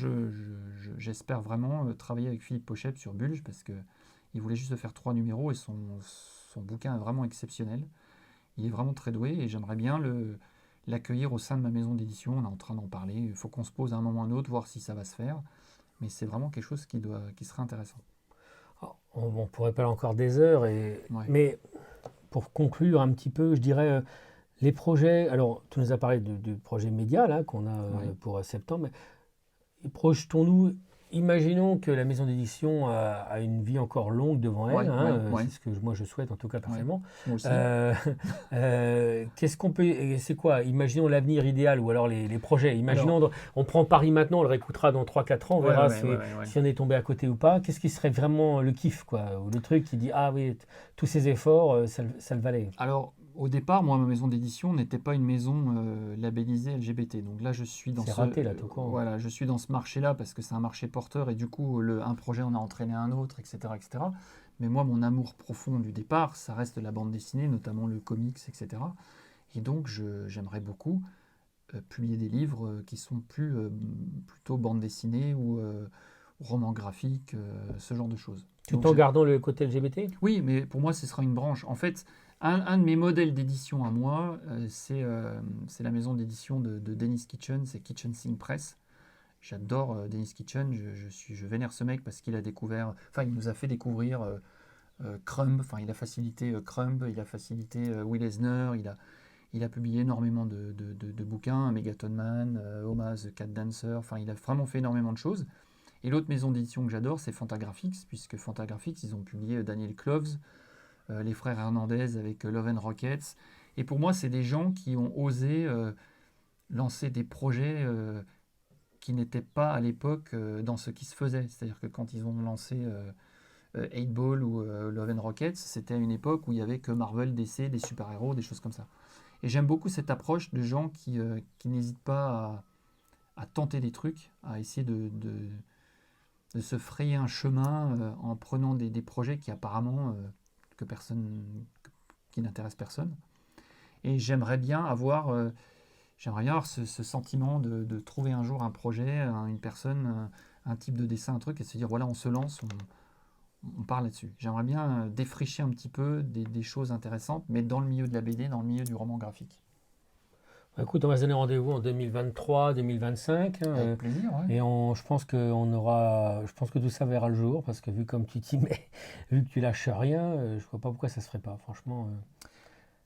Speaker 2: j'espère vraiment travailler avec Philippe Pochep sur Bulge parce qu'il voulait juste faire 3 numéros et son bouquin est vraiment exceptionnel. Il est vraiment très doué et j'aimerais bien l'accueillir au sein de ma maison d'édition. On est en train d'en parler. Il faut qu'on se pose à un moment ou à un autre, voir si ça va se faire. Mais c'est vraiment quelque chose qui serait intéressant.
Speaker 1: On pourrait parler encore des heures,
Speaker 2: Ouais.
Speaker 1: mais pour conclure un petit peu, je dirais les projets. Alors, tu nous as parlé du projet média là qu'on a
Speaker 2: Ouais.
Speaker 1: pour septembre. Mais projetons-nous. Imaginons que la maison d'édition a une vie encore longue devant elle.
Speaker 2: Ouais.
Speaker 1: C'est ce que moi je souhaite en tout cas
Speaker 2: Ouais.
Speaker 1: personnellement.
Speaker 2: Moi aussi.
Speaker 1: Qu'est-ce qu'on peut. C'est quoi? Imaginons l'avenir idéal ou alors les projets. Imaginons,
Speaker 2: Alors,
Speaker 1: on prend Paris maintenant, on le réécoutera dans 3-4 ans, on verra
Speaker 2: ouais.
Speaker 1: si on est tombé à côté ou pas. Qu'est-ce qui serait vraiment le kiff, quoi? Ou le truc qui dit, ah oui, tous ces efforts, ça le valait.
Speaker 2: Alors, au départ, moi, ma maison d'édition n'était pas une maison labellisée LGBT. Donc là, je suis dans
Speaker 1: C'est raté, là, tout court.
Speaker 2: voilà, je suis dans ce marché-là parce que c'est un marché porteur et du coup, un projet en a entraîné un autre, etc., etc. Mais moi, mon amour profond du départ, ça reste la bande dessinée, notamment le comics, etc. Et donc, j'aimerais beaucoup publier des livres qui sont plutôt bande dessinée ou romans graphiques, ce genre de choses.
Speaker 1: Tout
Speaker 2: Donc,
Speaker 1: en gardant le côté LGBT?
Speaker 2: oui, mais pour moi, ce sera une branche. En fait, un de mes modèles d'édition à moi, c'est la maison d'édition de Dennis Kitchen, c'est Kitchen Sink Press. J'adore Dennis Kitchen, je vénère ce mec parce qu'il a découvert, enfin, il nous a fait découvrir Crumb, enfin, il a facilité Crumb, il a facilité Will Eisner, il a publié énormément de bouquins, Megaton Man, Oma the Cat Dancer, enfin, il a vraiment fait énormément de choses. Et l'autre maison d'édition que j'adore, c'est Fantagraphics, puisque Fantagraphics, ils ont publié Daniel Cloves, les frères Hernandez avec Love and Rockets. Et pour moi, c'est des gens qui ont osé lancer des projets qui n'étaient pas à l'époque dans ce qui se faisait. C'est-à-dire que quand ils ont lancé 8 Ball ou Love and Rockets, c'était à une époque où il n'y avait que Marvel, DC, des super-héros, des choses comme ça. Et j'aime beaucoup cette approche de gens qui n'hésitent pas à tenter des trucs, à essayer de se frayer un chemin en prenant des projets qui apparemment qui n'intéressent personne. Et j'aimerais bien avoir ce sentiment de trouver un jour un projet, une personne, un type de dessin, un truc, et se dire voilà, on se lance, on part là-dessus. J'aimerais bien défricher un petit peu des choses intéressantes, mais dans le milieu de la BD, dans le milieu du roman graphique.
Speaker 1: Écoute, on va se donner rendez-vous en 2023, 2025.
Speaker 2: Avec plaisir, ouais.
Speaker 1: Et je pense je pense que tout ça verra le jour, parce que vu comme tu t'y mets, vu que tu lâches rien, je vois pas pourquoi ça se ferait pas. Franchement,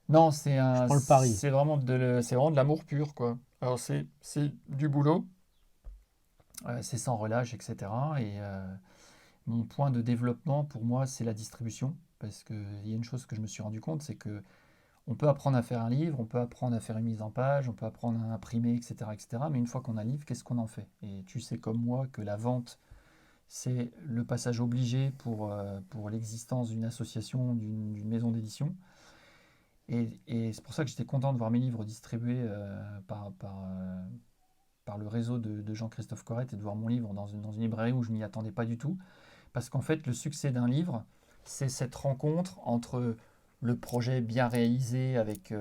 Speaker 2: Non,
Speaker 1: je prends le pari.
Speaker 2: c'est vraiment c'est vraiment de l'amour pur, quoi. Alors c'est du boulot, c'est sans relâche, etc. Et mon point de développement pour moi, c'est la distribution, parce qu'il y a une chose que je me suis rendu compte, c'est que on peut apprendre à faire un livre, on peut apprendre à faire une mise en page, on peut apprendre à imprimer, etc., etc. Mais une fois qu'on a un livre, qu'est-ce qu'on en fait? Et tu sais comme moi que la vente, c'est le passage obligé pour l'existence d'une association, d'une maison d'édition. Et c'est pour ça que j'étais content de voir mes livres distribués par le réseau de Jean-Christophe Corrette et de voir mon livre dans une librairie où je ne m'y attendais pas du tout. Parce qu'en fait, le succès d'un livre, c'est cette rencontre entre le projet bien réalisé avec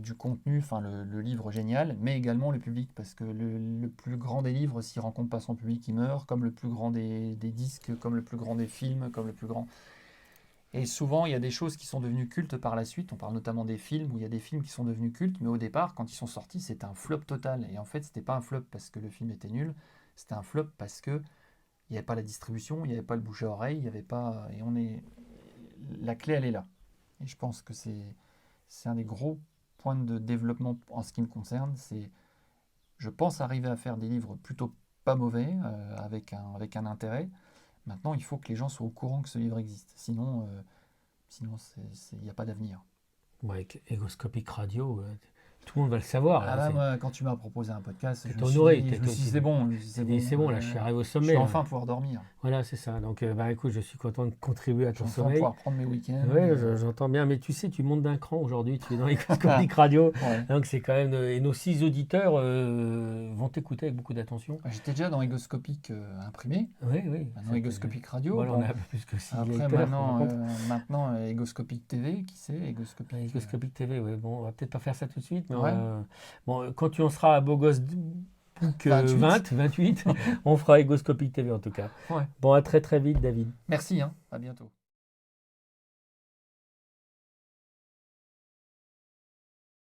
Speaker 2: du contenu, enfin le livre génial, mais également le public. Parce que le plus grand des livres, s'il ne rencontre pas son public, il meurt, comme le plus grand des disques, comme le plus grand des films, comme le plus grand. Et souvent, il y a des choses qui sont devenues cultes par la suite. On parle notamment des films, où il y a des films qui sont devenus cultes, mais au départ, quand ils sont sortis, c'était un flop total. Et en fait, c'était pas un flop parce que le film était nul, c'était un flop parce que il n'y avait pas la distribution, il n'y avait pas le bouche à oreille, il n'y avait pas. La clé, elle est là. Et je pense que c'est un des gros points de développement en ce qui me concerne. Je pense arriver à faire des livres plutôt pas mauvais, avec un intérêt. Maintenant, il faut que les gens soient au courant que ce livre existe. Sinon, il n'y a pas d'avenir.
Speaker 1: Bon, avec Égoscopique Radio, tout le monde va le savoir.
Speaker 2: Ah
Speaker 1: Là,
Speaker 2: là,
Speaker 1: c'est
Speaker 2: moi, quand tu m'as proposé un podcast,
Speaker 1: t'es
Speaker 2: je me suis
Speaker 1: honoré.
Speaker 2: dit,
Speaker 1: T'es-
Speaker 2: c'est bon. Je me suis dit,
Speaker 1: t'es dit, c'est bon, là, je suis arrivé au
Speaker 2: je
Speaker 1: sommet.
Speaker 2: vais
Speaker 1: Là.
Speaker 2: enfin pouvoir dormir.
Speaker 1: Voilà, c'est ça. Donc, bah, écoute, je suis content de contribuer à
Speaker 2: Je vais
Speaker 1: ton
Speaker 2: enfin
Speaker 1: sommeil.
Speaker 2: pouvoir prendre mes week-ends.
Speaker 1: Ouais, j'entends bien. Mais tu sais, tu montes d'un cran aujourd'hui. Tu es dans Égoscopique Radio.
Speaker 2: Ouais.
Speaker 1: Donc, c'est quand même. Et nos 6 auditeurs vont t'écouter avec beaucoup d'attention.
Speaker 2: J'étais déjà dans Égoscopique imprimé,
Speaker 1: Oui, oui.
Speaker 2: maintenant Égoscopique Radio.
Speaker 1: Voilà,
Speaker 2: Bon,
Speaker 1: on a un peu plus que 6
Speaker 2: après,
Speaker 1: lecteurs.
Speaker 2: maintenant Égoscopique TV, qui c'est Égoscopique
Speaker 1: Égoscopique TV, oui. Bon, on va peut-être pas faire ça tout de suite, mais
Speaker 2: Ouais.
Speaker 1: bon, quand tu en seras à Beau Gosse Book
Speaker 2: 28.
Speaker 1: 28, on fera Égoscopique TV en tout cas.
Speaker 2: Ouais.
Speaker 1: Bon, à très très vite, David.
Speaker 2: Merci, hein. À bientôt.